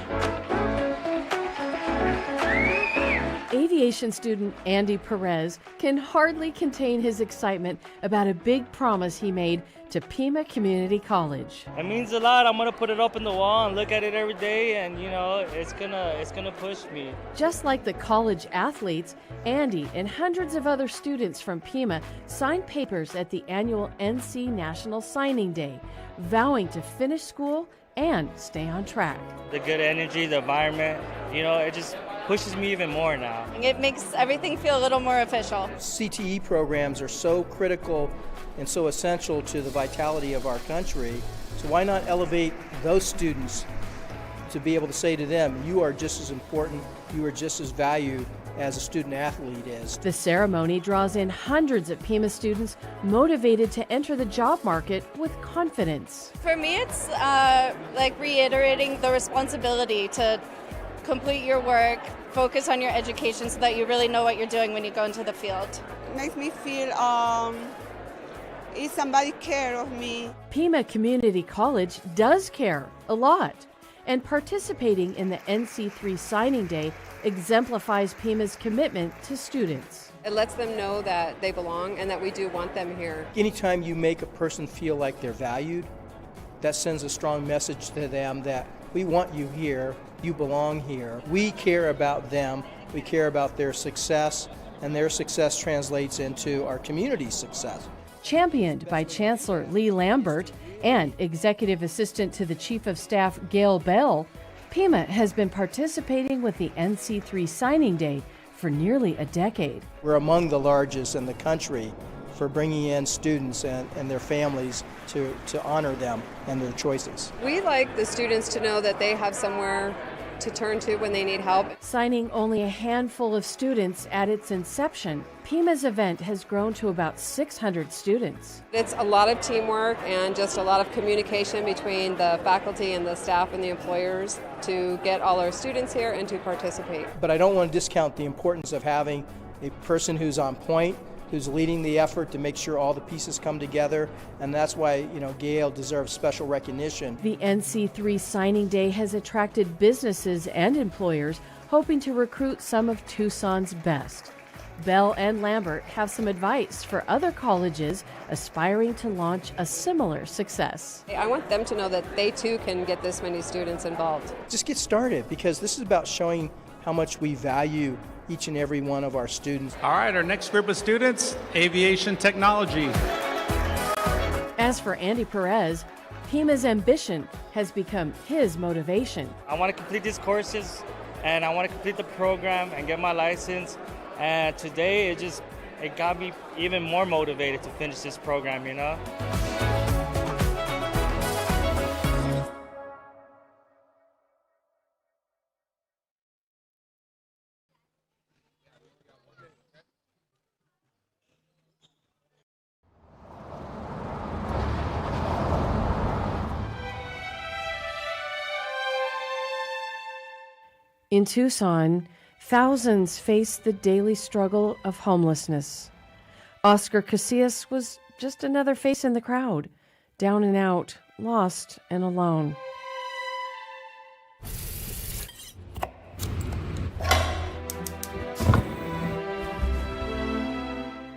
Aviation student Andy Perez can hardly contain his excitement about a big promise he made to Pima Community College. It means a lot. I'm gonna put it up in the wall and look at it every day, and you know, it's gonna push me. Just like the college athletes, Andy and hundreds of other students from Pima signed papers at the annual NC National Signing Day, vowing to finish school and stay on track. The good energy, the environment, you know, it just pushes me even more now. It makes everything feel a little more official. CTE programs are so critical and so essential to the vitality of our country. So why not elevate those students to be able to say to them, you are just as important, you are just as valued as a student athlete is. The ceremony draws in hundreds of Pima students motivated to enter the job market with confidence. For me, it's like reiterating the responsibility to complete your work, focus on your education so that you really know what you're doing when you go into the field. It makes me feel if somebody care of me. Pima Community College does care a lot, and participating in the NC3 signing day exemplifies Pima's commitment to students. It lets them know that they belong and that we do want them here. Anytime you make a person feel like they're valued, that sends a strong message to them that we want you here, you belong here. We care about them, we care about their success, and their success translates into our community's success. Championed by Chancellor Lee Lambert and Executive Assistant to the Chief of Staff Gail Bell, Pima has been participating with the NC3 signing day for nearly a decade. We're among the largest in the country for bringing in students and their families to honor them and their choices. We like the students to know that they have somewhere to turn to when they need help. Signing only a handful of students at its inception, Pima's event has grown to about 600 students. It's a lot of teamwork and just a lot of communication between the faculty and the staff and the employers to get all our students here and to participate. But I don't want to discount the importance of having a person who's on point, who's leading the effort to make sure all the pieces come together, and that's why, Gail deserves special recognition. The NC3 signing day has attracted businesses and employers hoping to recruit some of Tucson's best. Bell and Lambert have some advice for other colleges aspiring to launch a similar success. I want them to know that they too can get this many students involved. Just get started, because this is about showing how much we value each and every one of our students. All right, our next group of students, aviation technology. As for Andy Perez, Pima's ambition has become his motivation. I want to complete these courses, and I want to complete the program and get my license. And today, it got me even more motivated to finish this program, you know? In Tucson, thousands face the daily struggle of homelessness. Oscar Casillas was just another face in the crowd, down and out, lost and alone.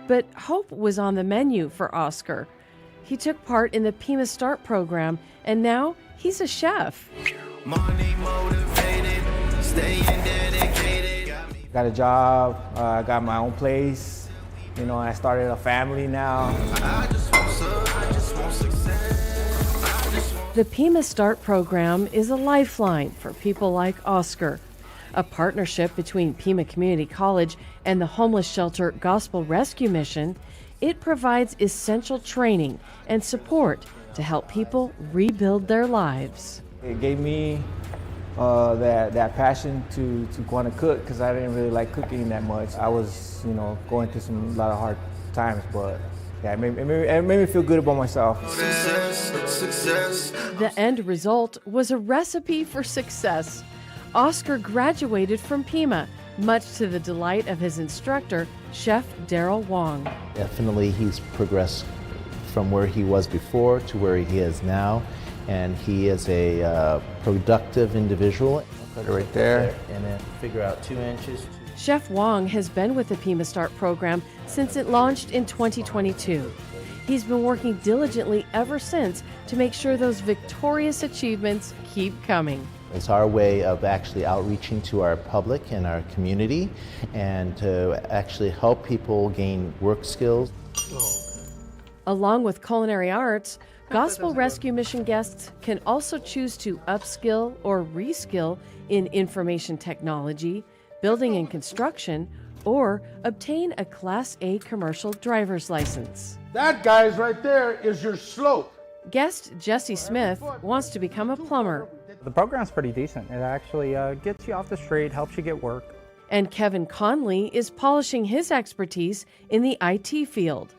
But hope was on the menu for Oscar. He took part in the Pima Start program, and now he's a chef. Money motivated, staying dedicated. Got a job, I got my own place. You know, I started a family now. The Pima Start program is a lifeline for people like Oscar. A partnership between Pima Community College and the homeless shelter Gospel Rescue Mission, it provides essential training and support to help people rebuild their lives. It gave me that passion to want to cook, because I didn't really like cooking that much. I was, going through a lot of hard times, but yeah, it made me feel good about myself. The end result was a recipe for success. Oscar graduated from Pima, much to the delight of his instructor, Chef Daryl Wong. Definitely he's progressed from where he was before to where he is now, and he is a productive individual. Put it right there. And then figure out 2 inches. Chef Wong has been with the Pima Start program since it launched in 2022. He's been working diligently ever since to make sure those victorious achievements keep coming. It's our way of actually outreaching to our public and our community, and to actually help people gain work skills. Along with culinary arts, Gospel Rescue Mission guests can also choose to upskill or reskill in information technology, building and construction, or obtain a Class A commercial driver's license. That guy's right there is your slope. Guest Jesse Smith wants to become a plumber. The program's pretty decent. It actually gets you off the street, helps you get work. And Kevin Conley is polishing his expertise in the IT field.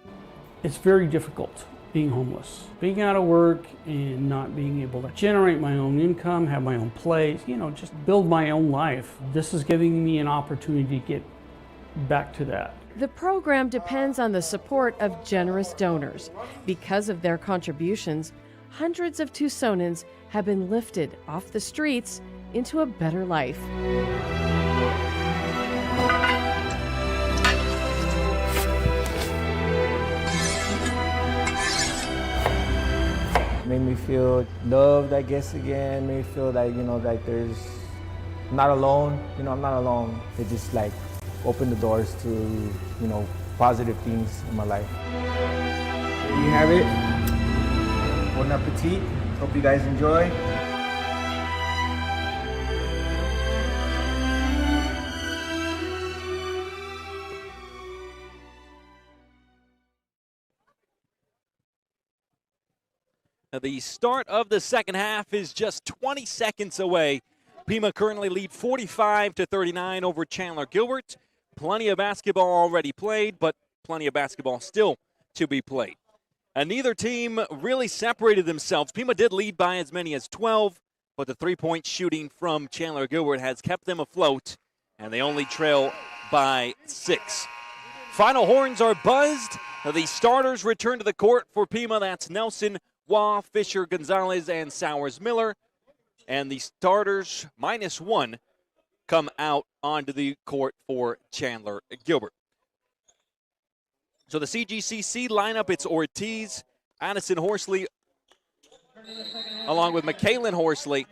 It's very difficult being homeless. Being out of work and not being able to generate my own income, have my own place, just build my own life. This is giving me an opportunity to get back to that. The program depends on the support of generous donors. Because of their contributions, hundreds of Tucsonans have been lifted off the streets into a better life. Made me feel loved, I guess, again. Made me feel like, like there's not alone. I'm not alone. It just opened the doors to, positive things in my life. There you have it. Bon appetit. Hope you guys enjoy. The start of the second half is just 20 seconds away. Pima currently lead 45-39 over Chandler-Gilbert. Plenty of basketball already played, but plenty of basketball still to be played. And neither team really separated themselves. Pima did lead by as many as 12, but the three-point shooting from Chandler-Gilbert has kept them afloat, and they only trail by 6. Final horns are buzzed. The starters return to the court for Pima. That's Nelson, Waugh, Fisher, Gonzalez, and Sowers-Miller. And the starters, -1, come out onto the court for Chandler-Gilbert. So the CGCC lineup, it's Ortiz, Addison Horsley, along with McKaylin Horsley,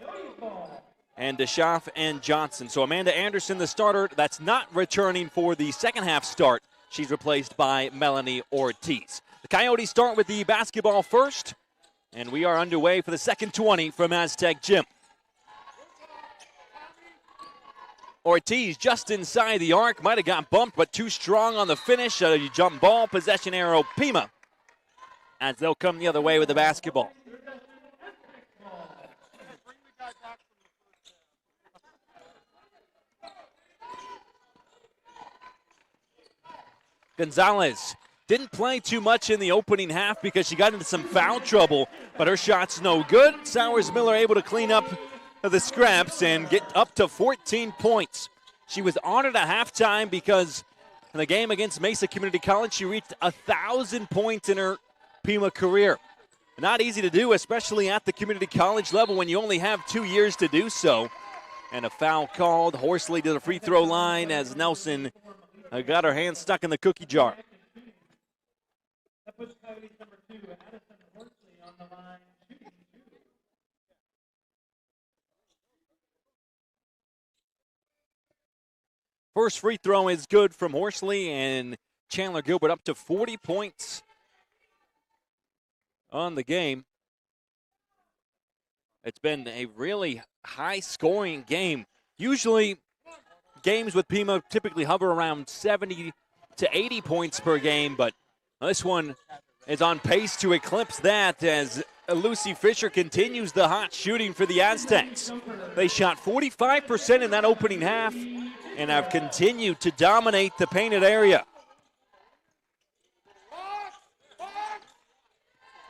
and DeSchaff and Johnson. So Amanda Anderson, the starter, that's not returning for the second half start. She's replaced by Melanie Ortiz. The Coyotes start with the basketball first, and we are underway for the second 20 from Aztec Gym. Ortiz just inside the arc, might have got bumped, but too strong on the finish. Jump ball, possession arrow, Pima, as they'll come the other way with the basketball. Gonzalez didn't play too much in the opening half because she got into some foul trouble, but her shot's no good. Sowers-Miller able to clean up the scraps and get up to 14 points. She was honored at halftime because in the game against Mesa Community College, she reached 1,000 points in her Pima career. Not easy to do, especially at the community college level when you only have 2 years to do so. And a foul called. Horsley to the free throw line as Nelson got her hand stuck in the cookie jar. First free throw is good from Horsley, and Chandler-Gilbert up to 40 points on the game. It's been a really high-scoring game. Usually, games with Pima typically hover around 70 to 80 points per game, but this one is on pace to eclipse that as Lucy Fisher continues the hot shooting for the Aztecs. They shot 45% in that opening half and have continued to dominate the painted area.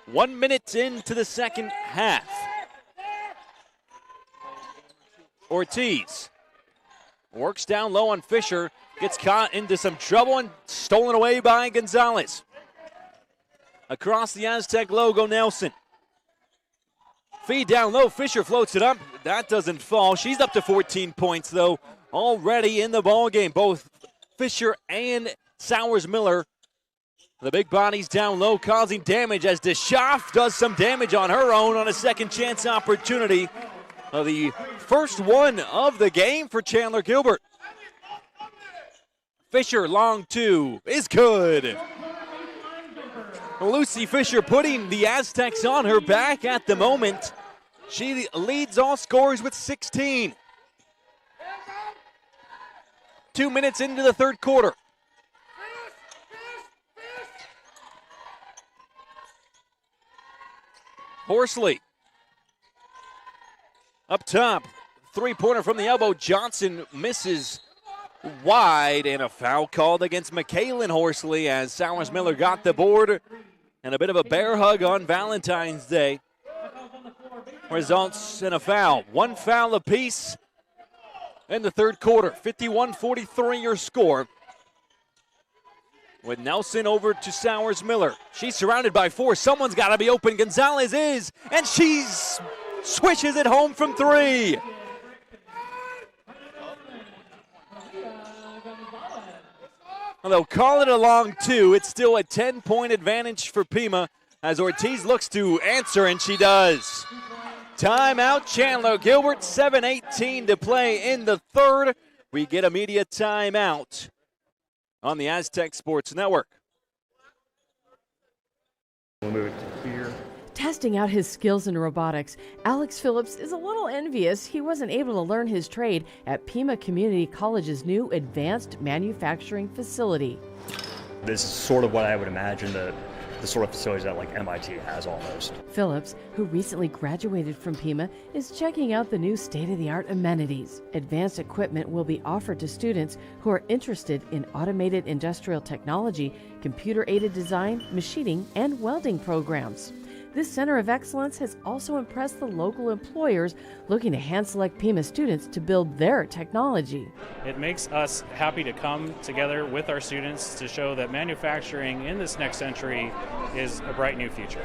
1 minute into the second half. Ortiz works down low on Fisher, gets caught into some trouble and stolen away by Gonzalez. Across the Aztec logo, Nelson. Feed down low, Fisher floats it up. That doesn't fall. She's up to 14 points, though, already in the ball game. Both Fisher and Sowers-Miller, the big bodies down low, causing damage as DeSchaff does some damage on her own on a second chance opportunity. The first one of the game for Chandler-Gilbert. Fisher, long two, is good. Lucy Fisher putting the Aztecs on her back at the moment. She leads all scorers with 16. 2 minutes into the third quarter. Horsley. Up top, three-pointer from the elbow. Johnson misses wide, and a foul called against McKaylin Horsley as Sowers-Miller got the board. And a bit of a bear hug on Valentine's Day. Results in a foul. One foul apiece in the third quarter. 51-43 your score. With Nelson over to Sowers-Miller. She's surrounded by four. Someone's got to be open. Gonzalez is, and she swishes it home from three. Well, they'll call it a long two. It's still a 10-point advantage for Pima as Ortiz looks to answer, and she does. Timeout, Chandler-Gilbert, 7:18 to play in the third. We get a media timeout on the Aztec Sports Network. We'll move it here. Testing out his skills in robotics, Alex Phillips is a little envious he wasn't able to learn his trade at Pima Community College's new advanced manufacturing facility. This is sort of what I would imagine the sort of facilities that like MIT has almost. Phillips, who recently graduated from Pima, is checking out the new state-of-the-art amenities. Advanced equipment will be offered to students who are interested in automated industrial technology, computer-aided design, machining, and welding programs. This Center of Excellence has also impressed the local employers looking to hand-select Pima students to build their technology. It makes us happy to come together with our students to show that manufacturing in this next century is a bright new future.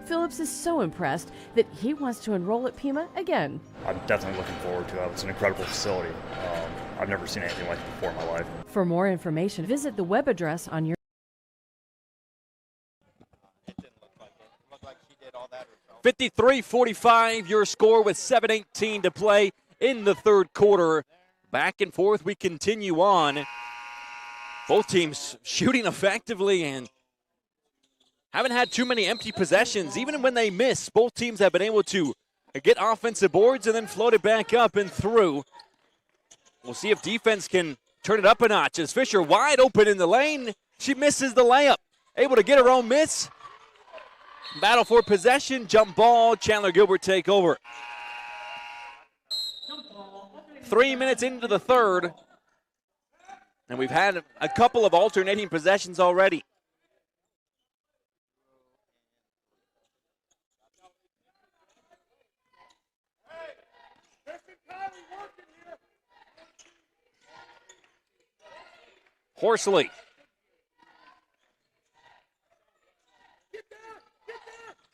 Phillips is so impressed that he wants to enroll at Pima again. I'm definitely looking forward to it. It's an incredible facility. I've never seen anything like it before in my life. For more information, visit the web address on your 53-45 your score with 7:18 to play in the third quarter. Back and forth we continue on. Both teams shooting effectively and haven't had too many empty possessions. Even when they miss, both teams have been able to get offensive boards and then float it back up and through. We'll see if defense can turn it up a notch as Fisher wide open in the lane. She misses the layup. Able to get her own miss. Battle for possession, jump ball, Chandler-Gilbert take over. 3 minutes into the third, and we've had a couple of alternating possessions already. Horsley.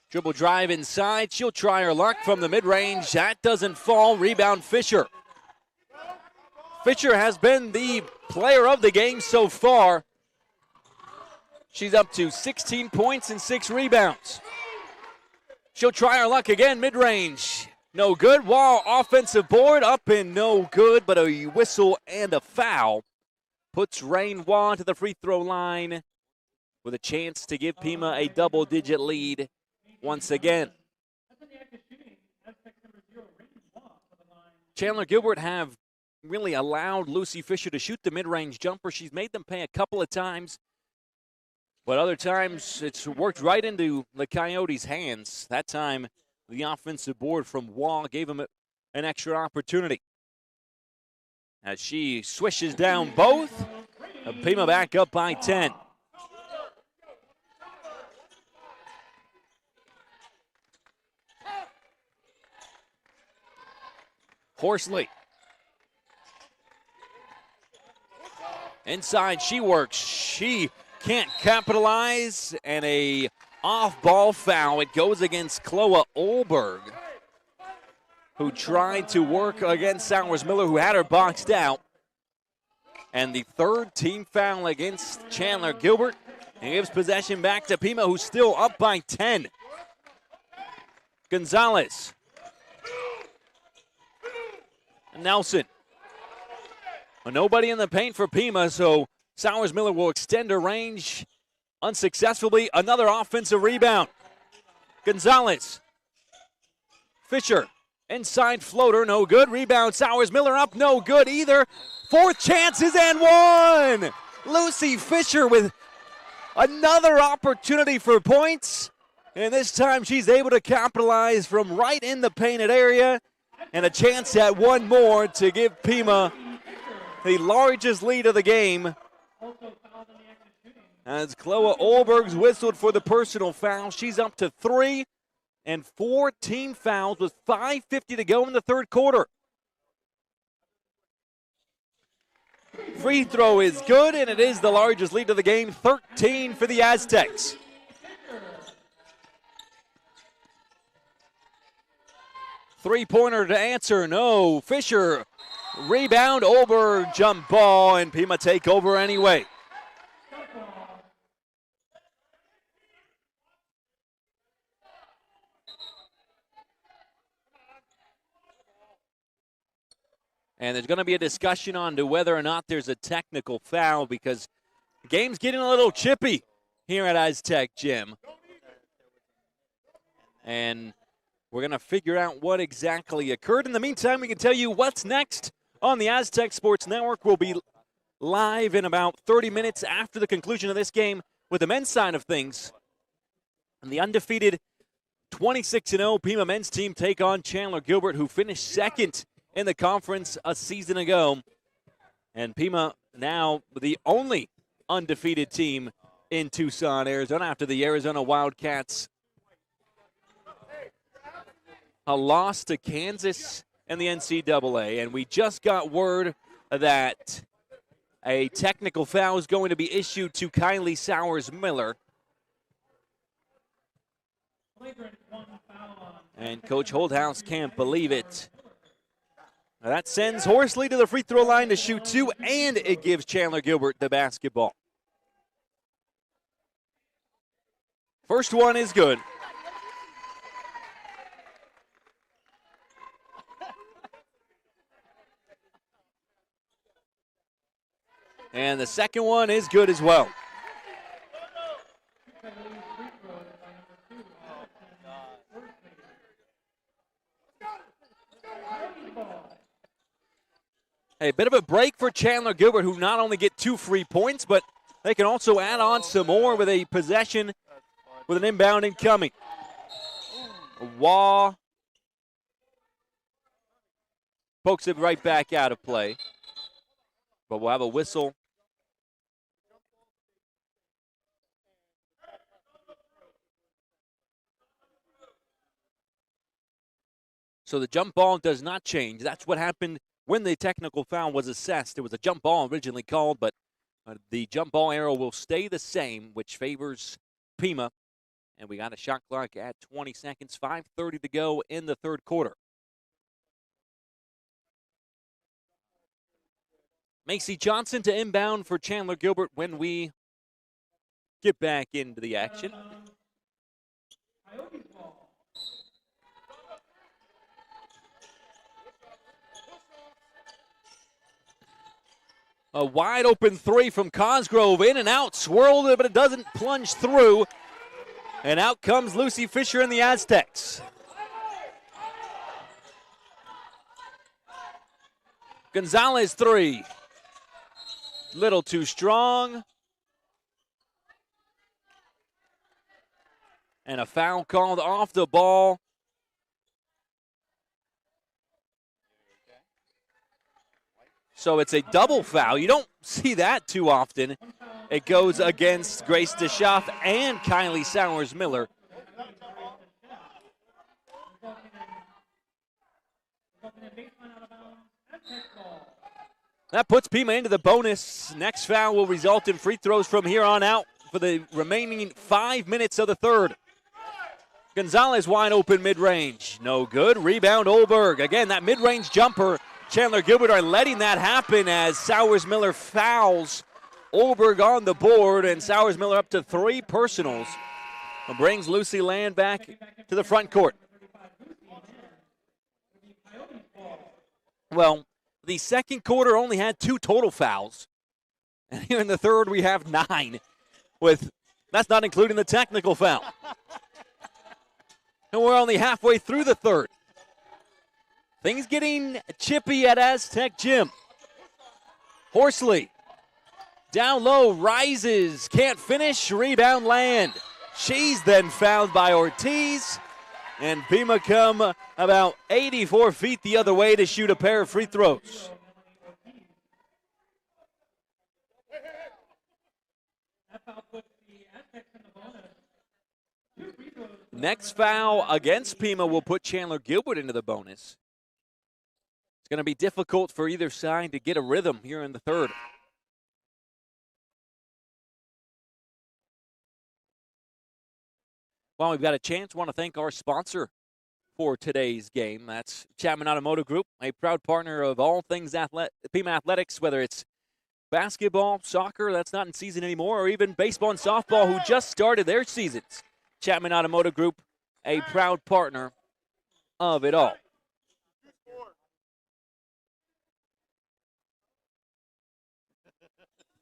Dribble drive inside. She'll try her luck from the mid-range. That doesn't fall. Rebound Fisher. Fisher has been the player of the game so far. She's up to 16 points and 6 rebounds. She'll try her luck again, mid-range. No good. Wall offensive board up and no good, but a whistle and a foul puts Rain Wall to the free throw line with a chance to give Pima a double-digit lead once again. Chandler-Gilbert have really allowed Lucy Fisher to shoot the mid-range jumper. She's made them pay a couple of times, but other times it's worked right into the Coyotes' hands. That time, the offensive board from Wall gave them an extra opportunity. As she swishes down both, Pima back up by 10. Horsley. Inside she works. She can't capitalize, and a off-ball foul. It goes against Chloe Olberg, who tried to work against Sowers Miller, who had her boxed out. And the third team foul against Chandler-Gilbert. And gives possession back to Pima, who's still up by 10. Gonzalez. Nelson. Nobody in the paint for Pima, so Sowers Miller will extend her range unsuccessfully. Another offensive rebound. Gonzalez. Fisher. Inside floater, no good. Rebound, Sowers Miller up, no good either. Fourth chances and one. Lucy Fisher with another opportunity for points. And this time she's able to capitalize from right in the painted area. And a chance at one more to give Pima the largest lead of the game. As Chloe Olberg's whistled for the personal foul. She's up to 3 and 4 team fouls with 5:50 to go in the third quarter. Free throw is good, and it is the largest lead of the game, 13 for the Aztecs. Three-pointer to answer, no. Fisher, rebound, Olberg, jump ball, and Pima take over anyway. And there's going to be a discussion on to whether or not there's a technical foul because the game's getting a little chippy here at Aztec Gym. And we're going to figure out what exactly occurred. In the meantime, we can tell you what's next on the Aztec Sports Network. We'll be live in about 30 minutes after the conclusion of this game with the men's side of things. And the undefeated 26-0 Pima men's team take on Chandler-Gilbert, who finished second in the conference a season ago. And Pima now the only undefeated team in Tucson, Arizona, after the Arizona Wildcats a loss to Kansas and the NCAA. And we just got word that a technical foul is going to be issued to Kylie Sowers Miller. And Coach Holdhouse can't believe it. Now that sends Horsley to the free throw line to shoot 2, and it gives Chandler-Gilbert the basketball. First one is good. And the second one is good as well. A bit of a break for Chandler-Gilbert, who not only get 2 free points, but they can also add on some more with a possession with an inbound incoming. Waugh pokes it right back out of play. But we'll have a whistle. So the jump ball does not change. That's what happened when the technical foul was assessed. It was a jump ball originally called, but The jump ball arrow will stay the same, which favors Pima. And we got a shot clock at 20 seconds, 5:30 to go in the third quarter. Macy Johnson to inbound for Chandler-Gilbert when we get back into the action. A wide open three from Cosgrove, in and out, swirled it, but it doesn't plunge through. And out comes Lucy Fisher and the Aztecs. Gonzalez three. Little too strong. And a foul called off the ball. So it's a double foul. You don't see that too often. It goes against Grace DeSchaff and Kylie Sowers-Miller. That puts Pima into the bonus. Next foul will result in free throws from here on out for the remaining 5 minutes of the third. Gonzalez wide open mid-range. No good. Rebound Olberg. Again, that mid-range jumper. Chandler-Gilbert are letting that happen as Sowers-Miller fouls Olberg on the board, and Sowers-Miller up to 3 personals. And brings Lucy Land back to the front court. Well, the second quarter only had 2 total fouls. And here in the third, we have 9. That's not including the technical foul. And we're only halfway through the third. Things getting chippy at Aztec Gym. Horsley, down low, rises, can't finish, rebound Land. She's then fouled by Ortiz, and Pima come about 84 feet the other way to shoot a pair of free throws. Next foul against Pima will put Chandler-Gilbert into the bonus. It's going to be difficult for either side to get a rhythm here in the third. Well, we've got a chance. Want to thank our sponsor for today's game. That's Chapman Automotive Group, a proud partner of all things Pima athletics, whether it's basketball, soccer, that's not in season anymore, or even baseball and softball, who just started their seasons. Chapman Automotive Group, a proud partner of it all.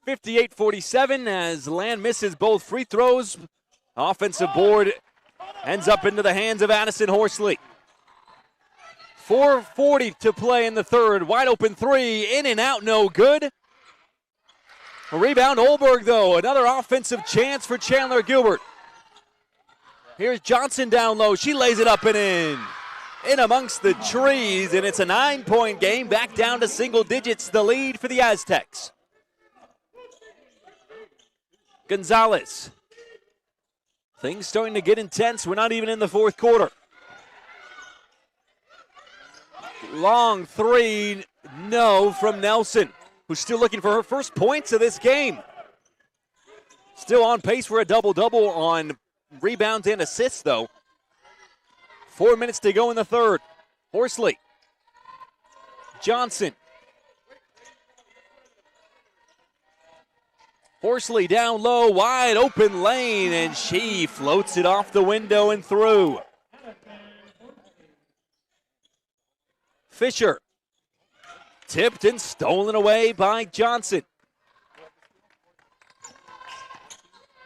.58-47 as Land misses both free throws. Offensive board ends up into the hands of Addison Horsley. 4:40 to play in the third. Wide open three, in and out, no good. A rebound, Olberg, though. Another offensive chance for Chandler-Gilbert. Here's Johnson down low. She lays it up and in amongst the trees, and it's a 9-point game. Back down to single digits, the lead for the Aztecs. Gonzalez. Things starting to get intense. We're not even in the fourth quarter. Long three, no, from Nelson, who's still looking for her first points of this game. Still on pace for a double-double on rebounds and assists, though. 4 minutes to go in the third. Horsley. Johnson. Horsley down low, wide open lane, and she floats it off the window and through. Fisher. Tipped and stolen away by Johnson.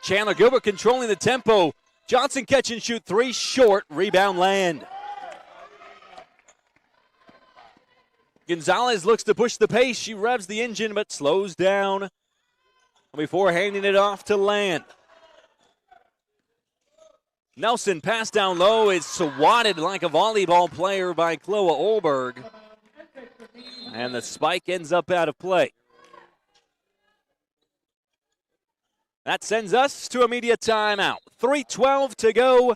Chandler-Gilbert controlling the tempo. Johnson catch and shoot three, short, rebound Land. Gonzalez looks to push the pace. She revs the engine but slows down before handing it off to Land. Nelson pass down low is swatted like a volleyball player by Chloe Olberg. And the spike ends up out of play. That sends us to immediate timeout. 3:12 to go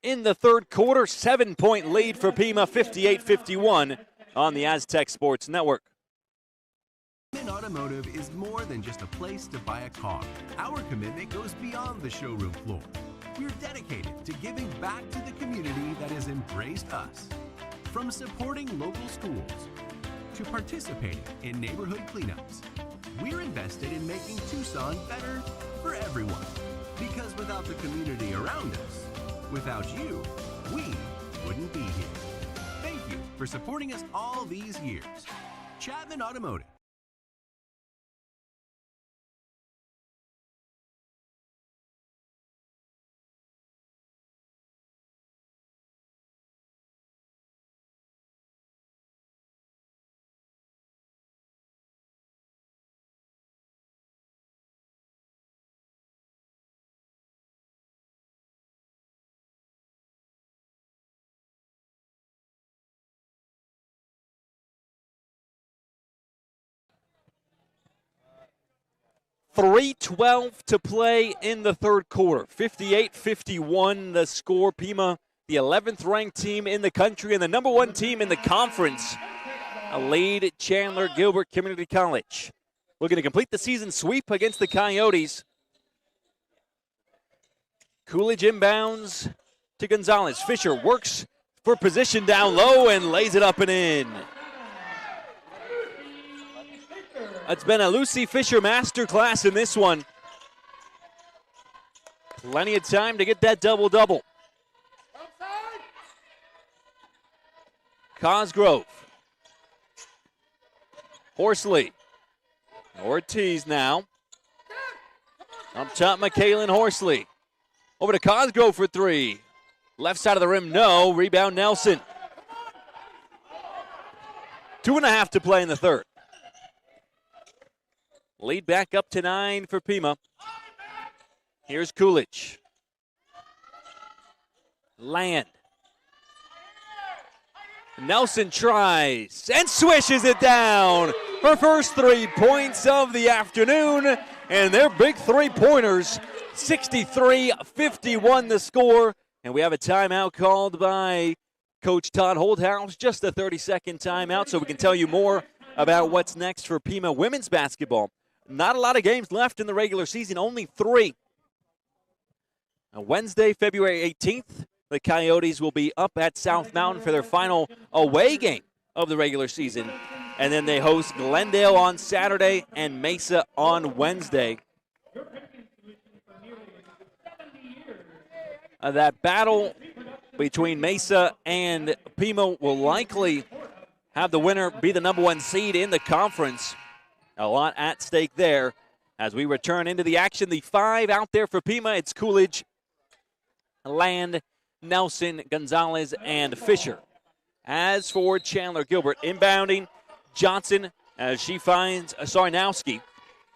in the third quarter. 7-point lead for Pima, 58-51 on the Aztec Sports Network. Automotive is more than just a place to buy a car. Our commitment goes beyond the showroom floor. We're dedicated to giving back to the community that has embraced us. From supporting local schools to participating in neighborhood cleanups, we're invested in making Tucson better for everyone. Because without the community around us, without you, we wouldn't be here. Thank you for supporting us all these years. Chapman Automotive. .312 to play in the third quarter. 58-51 the score. Pima, the 11th ranked team in the country and the number 1 team in the conference, lead Chandler-Gilbert Community College. Looking to complete the season sweep against the Coyotes. Coolidge inbounds to Gonzalez. Fisher works for position down low and lays it up and in. It's been a Lucy Fisher masterclass in this one. Plenty of time to get that double-double. Cosgrove. Horsley. Ortiz now. Up top, McKaylin Horsley. Over to Cosgrove for 3. Left side of the rim, no. Rebound, Nelson. 2.5 to play in the third. Lead back up to 9 for Pima. Here's Coolidge. Land. Nelson tries and swishes it down. Her first 3 points of the afternoon, and their big 3-pointers. 63-51 the score, and we have a timeout called by Coach Todd Holdhouse. Just a 30-second timeout so we can tell you more about what's next for Pima women's basketball. Not a lot of games left in the regular season, only 3. On Wednesday, February 18th, the Coyotes will be up at South Mountain for their final away game of the regular season. And then they host Glendale on Saturday and Mesa on Wednesday. That battle between Mesa and Pima will likely have the winner be the number 1 seed in the conference. A lot at stake there as we return into the action. The 5 out there for Pima. It's Coolidge, Land, Nelson, Gonzalez, and Fisher. As for Chandler-Gilbert, inbounding Johnson as she finds Sarnowski.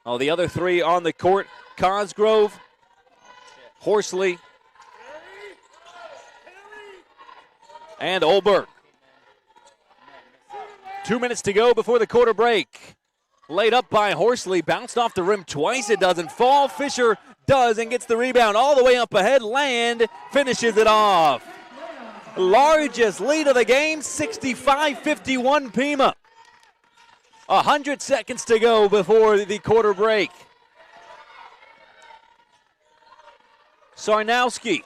All the other 3 on the court, Cosgrove, Horsley, and Olberg. 2 minutes to go before the quarter break. Laid up by Horsley, bounced off the rim twice. It doesn't fall. Fisher does and gets the rebound all the way up ahead. Land finishes it off. Largest lead of the game, 65-51 Pima. 100 seconds to go before the quarter break. Sarnowski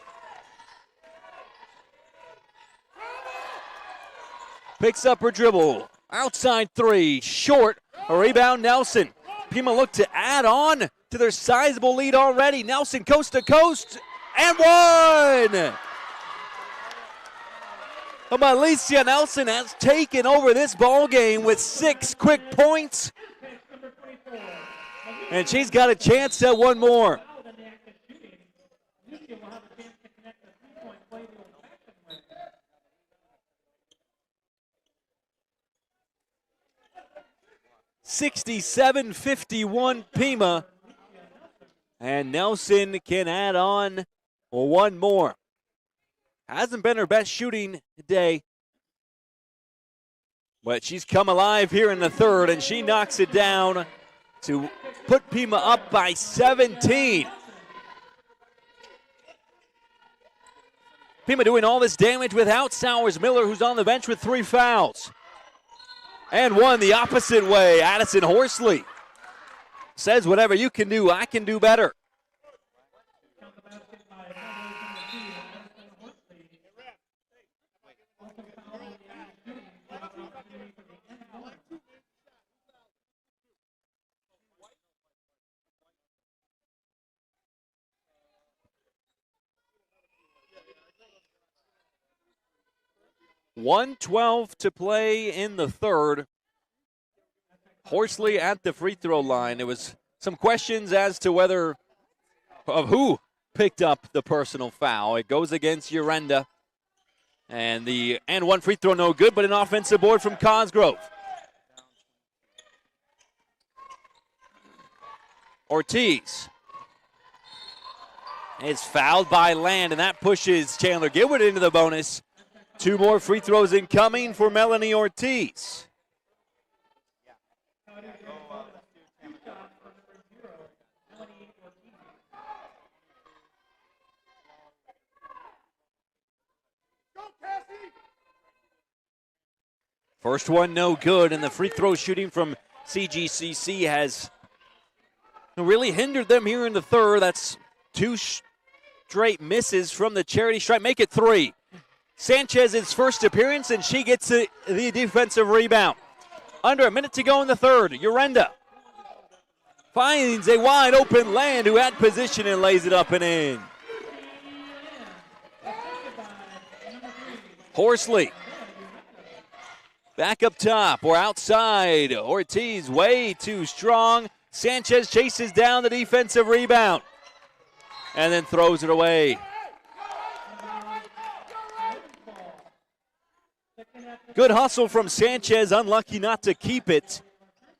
picks up her dribble. Outside 3, short. A rebound, Nelson. Pima look to add on to their sizable lead already. Nelson coast to coast and one. Alicia Nelson has taken over this ball game with 6 quick points. And she's got a chance at one more. (67-51) Pima, and Nelson can add on one more. Hasn't been her best shooting day, but she's come alive here in the third, and she knocks it down to put Pima up by 17. Pima doing all this damage without Sowers Miller, who's on the bench with 3 fouls. And one the opposite way. Addison Horsley says, whatever you can do, I can do better. .112 to play in the third. Horsley at the free throw line. There was some questions as to who picked up the personal foul. It goes against Urenda. And one free throw no good, but an offensive board from Cosgrove. Ortiz is fouled by Land, and that pushes Chandler-Gilbert into the bonus. 2 more free throws incoming for Melanie Ortiz. First one no good, and the free throw shooting from CGCC has really hindered them here in the third. That's 2 straight misses from the charity stripe. Make it 3. Sanchez's first appearance, and she gets the defensive rebound. Under a minute to go in the third. Urenda finds a wide open Land who had position and lays it up and in. Horsley back up top or outside. Ortiz way too strong. Sanchez chases down the defensive rebound and then throws it away. Good hustle from Sanchez, unlucky not to keep it.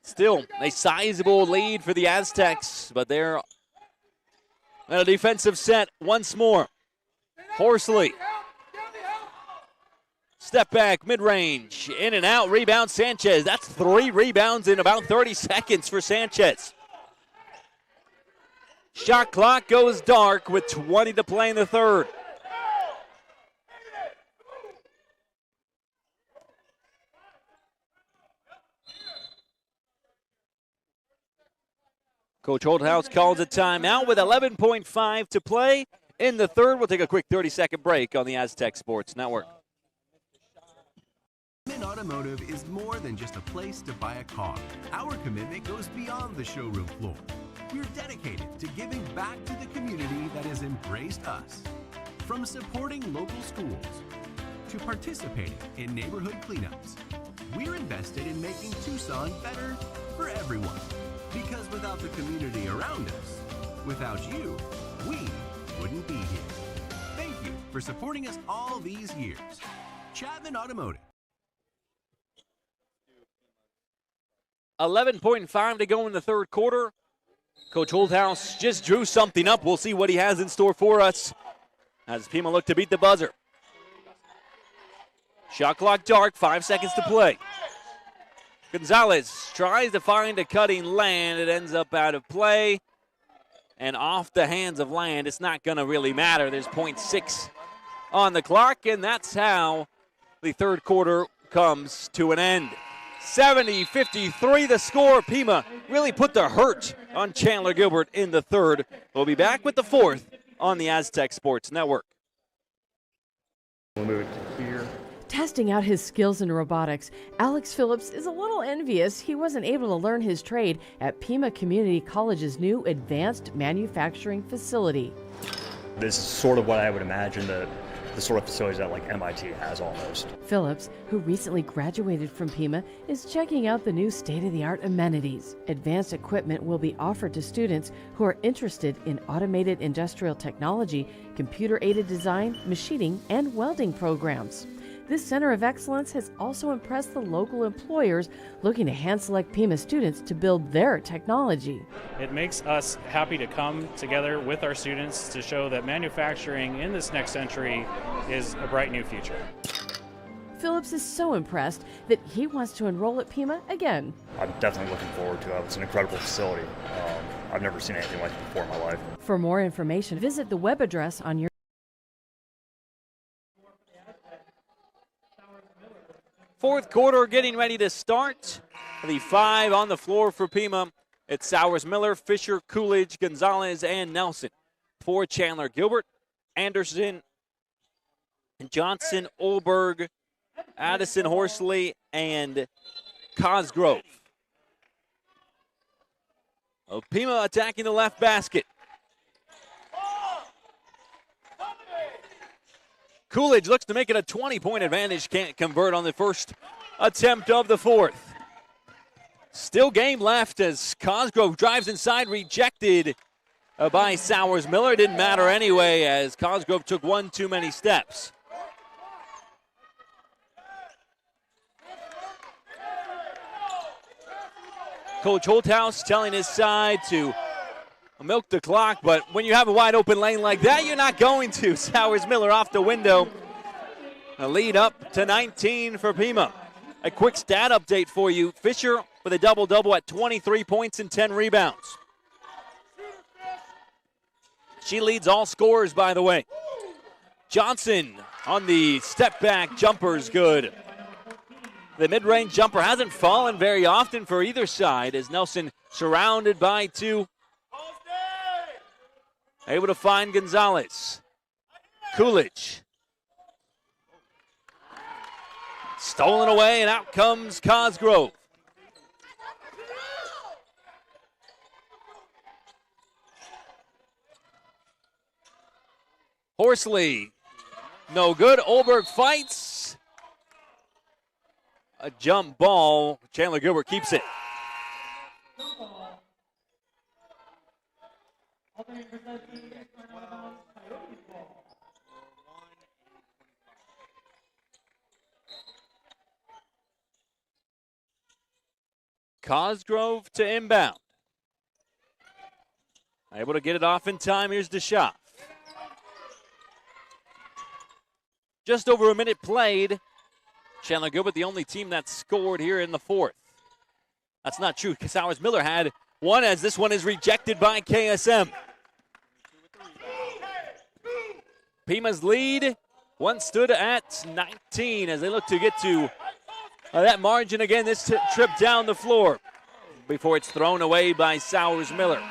Still a sizable lead for the Aztecs, but they're at a defensive set once more. Horsley. Step back, mid-range, in and out, rebound Sanchez. That's 3 rebounds in about 30 seconds for Sanchez. Shot clock goes dark with 20 to play in the third. Coach Holthouse calls a timeout with 11.5 to play in the third. We'll take a quick 30-second break on the Aztec Sports Network. Chapman Automotive is more than just a place to buy a car. Our commitment goes beyond the showroom floor. We're dedicated to giving back to the community that has embraced us. From supporting local schools to participating in neighborhood cleanups, we're invested in making Tucson better for everyone. Because without the community around us, without you, we wouldn't be here. Thank you for supporting us all these years. Chapman Automotive. 11.5 to go in the third quarter. Coach Holthouse just drew something up. We'll see what he has in store for us as Pima look to beat the buzzer. Shot clock dark, 5 seconds to play. Gonzalez tries to find a cutting Land. It ends up out of play and off the hands of Land. It's not going to really matter. There's 0.6 on the clock, and that's how the third quarter comes to an end. 70-53 the score. Pima really put the hurt on Chandler-Gilbert in the third. We'll be back with the fourth on the Aztec Sports Network. We'll move it to here. Testing out his skills in robotics, Alex Phillips is a little envious he wasn't able to learn his trade at Pima Community College's new advanced manufacturing facility. This is sort of what I would imagine the sort of facilities that like MIT has almost. Phillips, who recently graduated from Pima, is checking out the new state-of-the-art amenities. Advanced equipment will be offered to students who are interested in automated industrial technology, computer-aided design, machining, and welding programs. This Center of Excellence has also impressed the local employers looking to hand-select Pima students to build their technology. It makes us happy to come together with our students to show that manufacturing in this next century is a bright new future. Phillips is so impressed that he wants to enroll at Pima again. I'm definitely looking forward to it. It's an incredible facility. I've never seen anything like it before in my life. For more information, visit the web address on your Fourth quarter getting ready to start. The 5 on the floor for Pima. It's Sowers, Miller, Fisher, Coolidge, Gonzalez, and Nelson. For Chandler-Gilbert, Anderson, Johnson, Olberg, Addison, Horsley, and Cosgrove. Pima attacking the left basket. Coolidge looks to make it a 20-point advantage. Can't convert on the first attempt of the fourth. Still game left as Cosgrove drives inside, rejected by Sowers Miller. Didn't matter anyway as Cosgrove took one too many steps. Coach Holthouse telling his side to milk the clock, but when you have a wide open lane like that, you're not going to. Sowers Miller off the window. A lead up to 19 for Pima. A quick stat update for you. Fisher with a double-double at 23 points and 10 rebounds. She leads all scorers, by the way. Johnson on the step-back jumper is good. The mid-range jumper hasn't fallen very often for either side as Nelson surrounded by two. Able to find Gonzalez. Coolidge. Stolen away, and out comes Cosgrove. Horsley, no good. Olberg fights. A jump ball. Chandler-Gilbert keeps it. Cosgrove to inbound. Able to get it off in time. Here's DeShaw. Just over a minute played. Chandler-Gilbert, the only team that scored here in the fourth. That's not true. Sowers Miller had one as this one is rejected by KSM. Pima's lead once stood at 19 as they look to get to that margin again this trip down the floor before it's thrown away by Sowers Miller.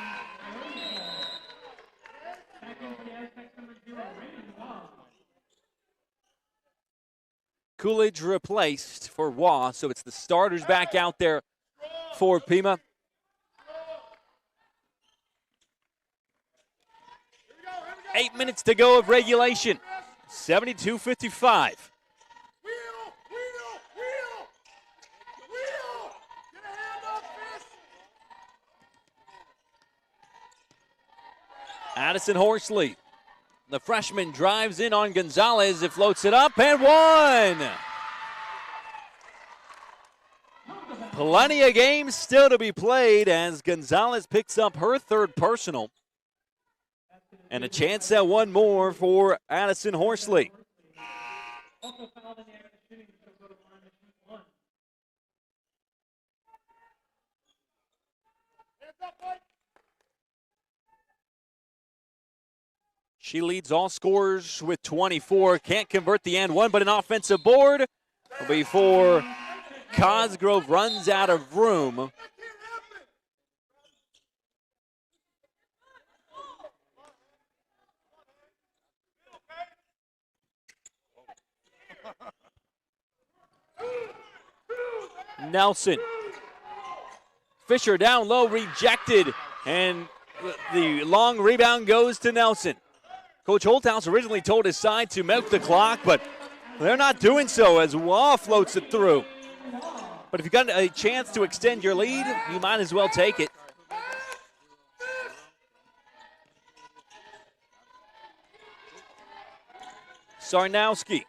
Coolidge replaced for Waugh, so it's the starters back out there for Pima. Eight minutes to go of regulation. 72-55. Addison Horsley. The freshman drives in on Gonzalez. It floats it up and one. Plenty of games still to be played as Gonzalez picks up her third personal. And a chance at one more for Addison Horsley. She leads all scorers with 24. Can't convert the and one, but an offensive board before Cosgrove runs out of room. Nelson. Fisher down low, rejected, and the long rebound goes to Nelson. Coach Holthouse originally told his side to milk the clock, but they're not doing so as Waugh floats it through. But if you've got a chance to extend your lead, you might as well take it. Sarnowski.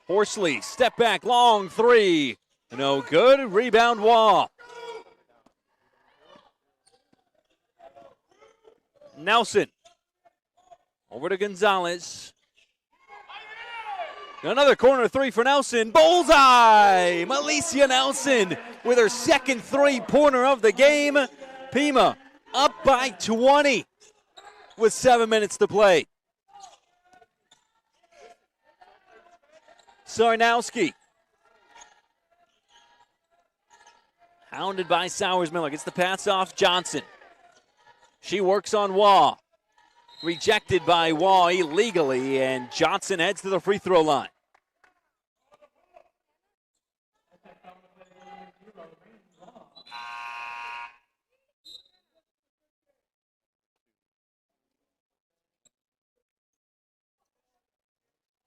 Horsley, step back, long three. No good. Rebound, Waugh. Nelson. Over to Gonzalez. Another corner three for Nelson. Bullseye! Malicia Nelson with her second three-pointer of the game. Pima up by 20 with 7 minutes to play. Sarnowski. Hounded by Sowers-Miller. Gets the pass off Johnson. She works on Waugh. Rejected by Waugh illegally, and Johnson heads to the free throw line.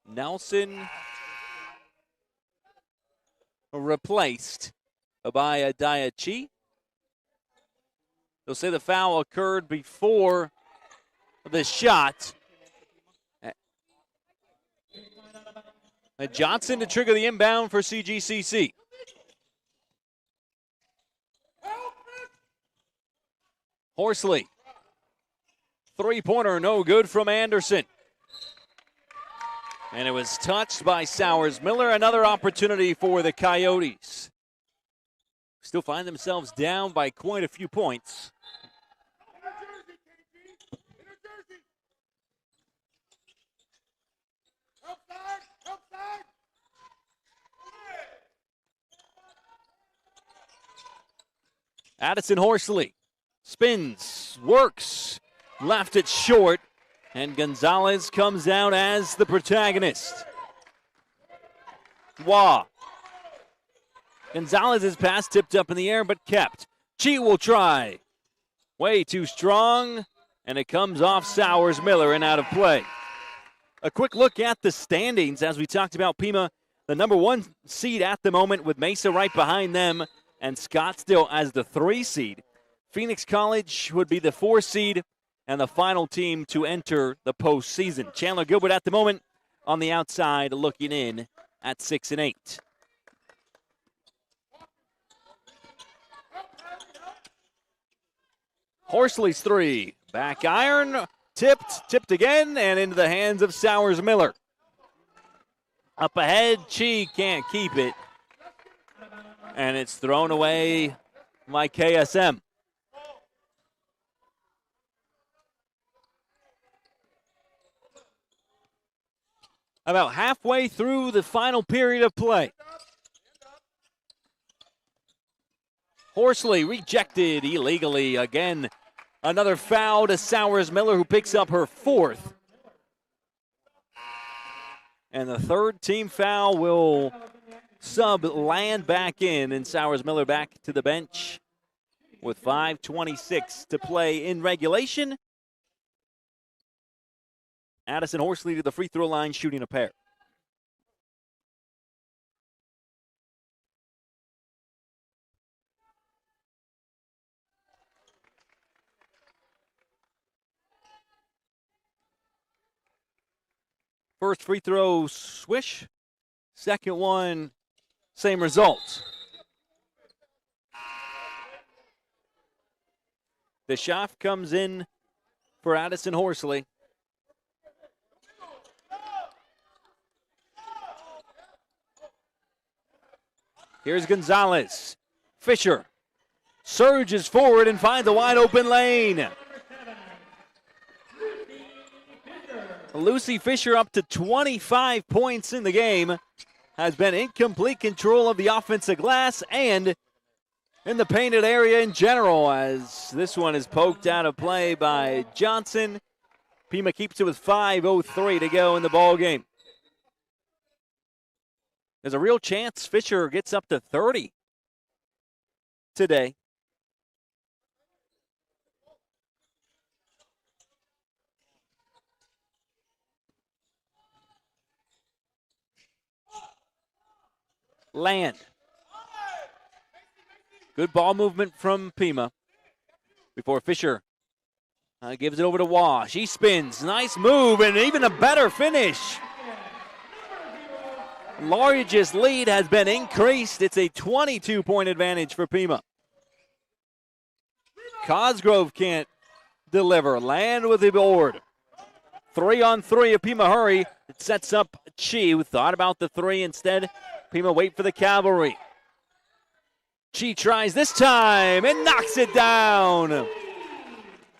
Nelson replaced by Adiachi. They'll say the foul occurred before the shot. Johnson to trigger the inbound for CGCC. Horsley. Three-pointer, no good from Anderson. And it was touched by Sowers-Miller. Another opportunity for the Coyotes. Still find themselves down by quite a few points. Addison Horsley spins, works, left it short, and Gonzalez comes out as the protagonist. Waugh. Gonzalez's pass tipped up in the air but kept. Chi will try. Way too strong, and it comes off Sowers-Miller and out of play. A quick look at the standings as we talked about Pima, the number 1 seed at the moment with Mesa right behind them and Scottsdale as the 3 seed. Phoenix College would be the 4 seed and the final team to enter the postseason. Chandler-Gilbert at the moment on the outside looking in at 6-8. Horsley's 3. Back iron, tipped again, and into the hands of Sowers-Miller. Up ahead, Chi can't keep it. And it's thrown away by KSM. About halfway through the final period of play. Horsley rejected illegally. Again, another foul to Sowers-Miller, who picks up her 4th. And the 3rd team foul will sub land back in, and Sowers-Miller back to the bench with 5:26 to play in regulation. Addison Horsley to the free throw line, shooting a pair. First free throw, swish. Second one, same result. The shot comes in for Addison Horsley. Here's Gonzalez. Fisher surges forward and finds a wide open lane. Lucy Fisher, up to 25 points in the game, has been in complete control of the offensive glass and in the painted area in general, as this one is poked out of play by Johnson. Pima keeps it with 5:03 to go in the ball game. There's a real chance Fisher gets up to 30 today. Land. Good ball movement from Pima before Fisher gives it over to Waugh. She spins. Nice move and even a better finish. Largest lead has been increased. It's a 22-point advantage for Pima. Cosgrove can't deliver. Land with the board. 3-on-3 of Pima hurry. It sets up Chi, who thought about the 3 instead. Pima wait for the cavalry. Chi tries this time and knocks it down.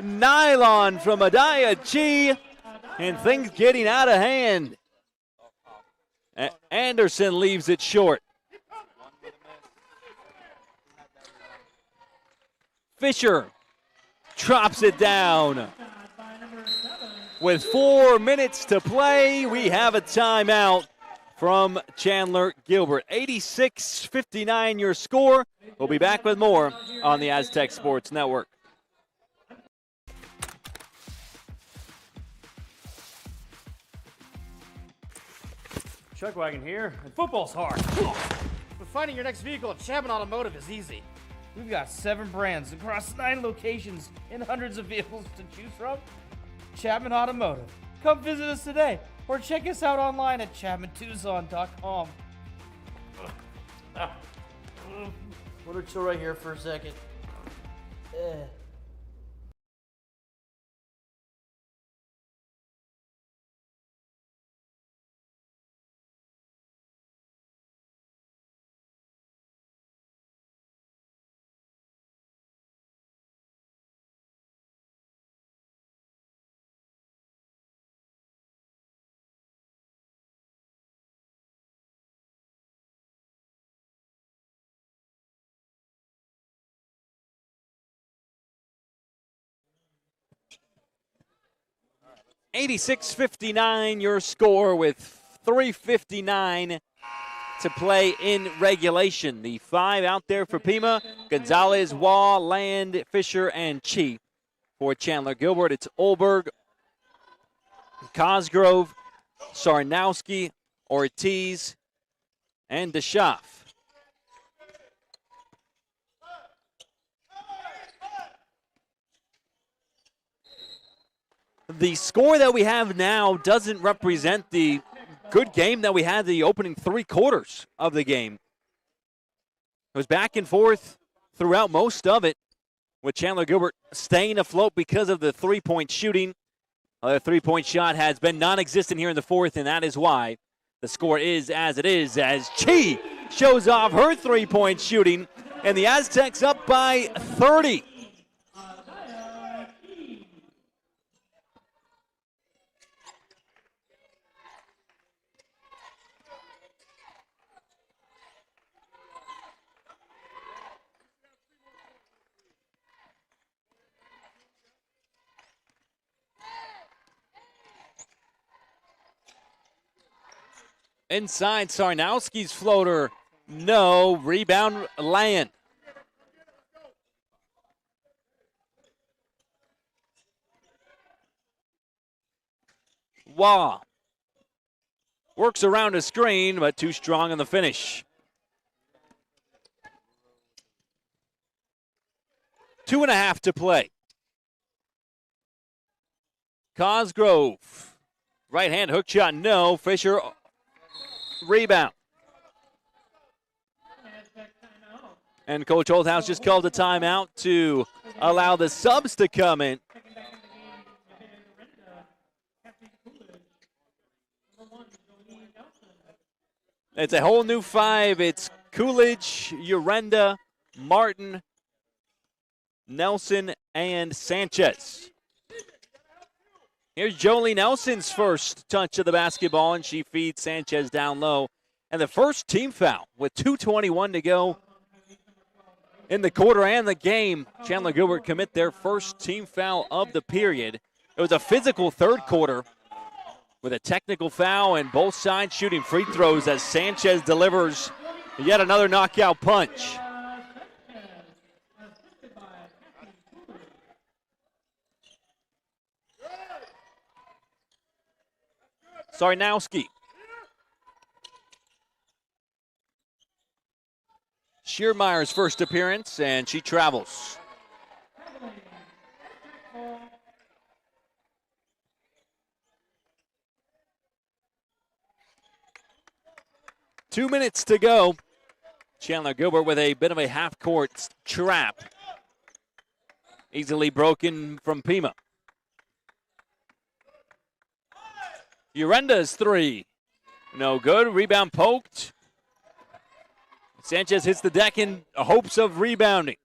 Nylon from Adaya Chi, and things getting out of hand. Anderson leaves it short. Fisher drops it down. With 4 minutes to play, we have a timeout from Chandler-Gilbert. 86-59 your score. We'll be back with more on the Aztec Sports Network. Chuckwagon here, and football's hard. But finding your next vehicle at Chapman Automotive is easy. We've got 7 brands across 9 locations and hundreds of vehicles to choose from. Chapman Automotive. Come visit us today or check us out online at chapmantucson.com. Water chill right here for a second. Eh. $86-59 your score with $3:59 to play in regulation. The 5 out there for Pima: Gonzalez, Waugh, Land, Fisher, and Chi. For Chandler-Gilbert, it's Olberg, Cosgrove, Sarnowski, Ortiz, and DeSchaff. The score that we have now doesn't represent the good game that we had the opening 3 quarters of the game. It was back and forth throughout most of it, with Chandler-Gilbert staying afloat because of the three-point shooting. The three-point shot has been non-existent here in the 4th, and that is why the score is as it is, as Chi shows off her three-point shooting, and the Aztecs up by 30. Inside, Sarnowski's floater, no. Rebound, Land. Waugh works around a screen, but too strong on the finish. 2.5 to play. Cosgrove, right hand hook shot, no. Fisher, rebound. And Coach Oldhouse just called a timeout to allow the subs to come in. It's a whole new 5. It's Coolidge, Urenda, Martin, Nelson, and Sanchez. Here's Jolie Nelson's first touch of the basketball, and she feeds Sanchez down low. And the first team foul with 2:21 to go in the quarter and the game. Chandler-Gilbert commit their first team foul of the period. It was a physical third quarter with a technical foul and both sides shooting free throws as Sanchez delivers yet another knockout punch. Sarnowski. Schiermeier's first appearance, and she travels. Two minutes to go. Chandler-Gilbert with a bit of a half-court trap. Easily broken from Pima. Urenda's 3. No good. Rebound poked. Sanchez hits the deck in hopes of rebounding.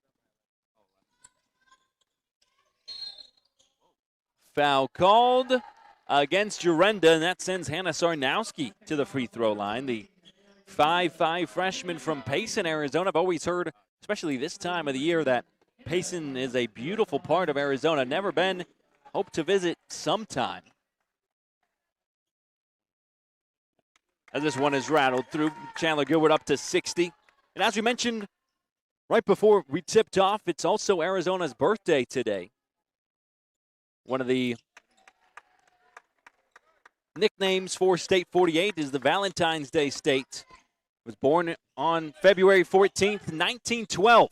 Foul called against Urenda, and that sends Hannah Sarnowski to the free throw line. The 5'5" freshman from Payson, Arizona. I've always heard, especially this time of the year, that Payson is a beautiful part of Arizona. Never been. Hope to visit sometime. As this one is rattled through, Chandler-Gilbert up to 60. And as we mentioned right before we tipped off, it's also Arizona's birthday today. One of the nicknames for State 48 is the Valentine's Day State. It was born on February 14th, 1912.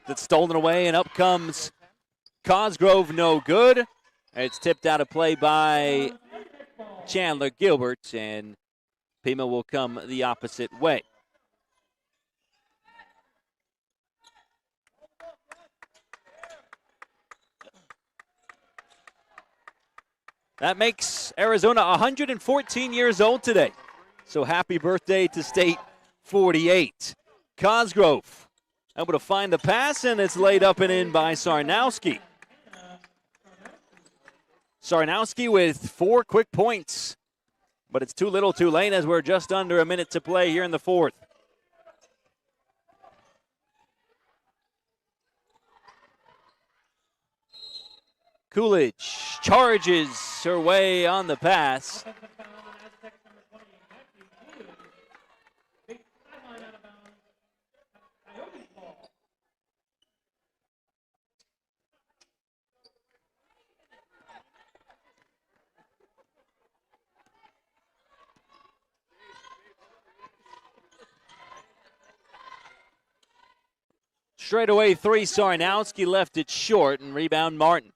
It's stolen away, and up comes Cosgrove, no good. It's tipped out of play by Chandler-Gilbert, and Pima will come the opposite way. That makes Arizona 114 years old today. So happy birthday to State 48. Cosgrove able to find the pass, and it's laid up and in by Sarnowski. Sarnowski with 4 quick points. But it's too little too late as we're just under a minute to play here in the fourth. Coolidge charges her way on the pass. Straightaway 3, Sarnowski left it short, and rebound Martin.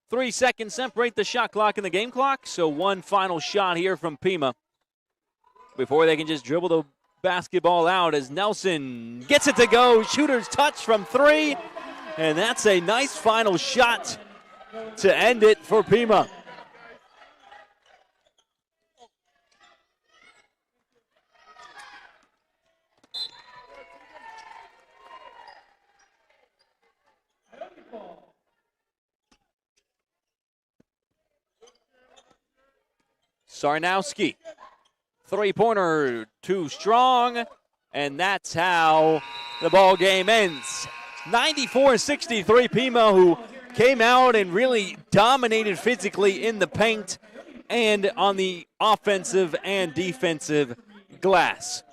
3 seconds separate the shot clock and the game clock, so one final shot here from Pima before they can just dribble the basketball out as Nelson gets it to go. Shooter's touch from 3, and that's a nice final shot to end it for Pima. Sarnowski, three-pointer, too strong, and that's how the ball game ends. 94-63, Pima, who came out and really dominated physically in the paint and on the offensive and defensive glass.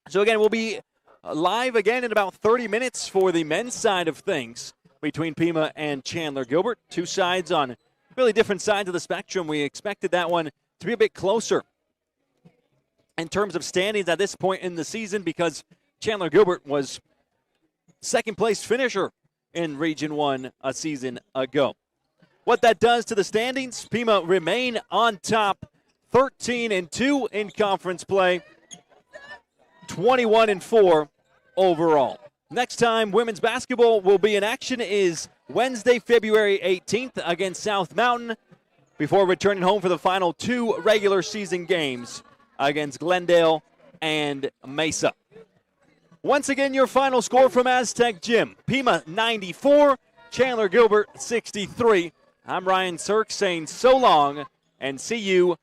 So again, we'll be live again in about 30 minutes for the men's side of things between Pima and Chandler-Gilbert. Two sides on really different sides of the spectrum. We expected that one to be a bit closer in terms of standings at this point in the season because Chandler-Gilbert was second-place finisher in Region 1 a season ago. What that does to the standings, Pima remain on top, 13-2 in conference play, 21-4 overall. Next time women's basketball will be in action is Wednesday, February 18th against South Mountain before returning home for the final 2 regular season games against Glendale and Mesa. Once again, your final score from Aztec Gym. Pima 94, Chandler-Gilbert 63. I'm Ryan Sirk saying so long and see you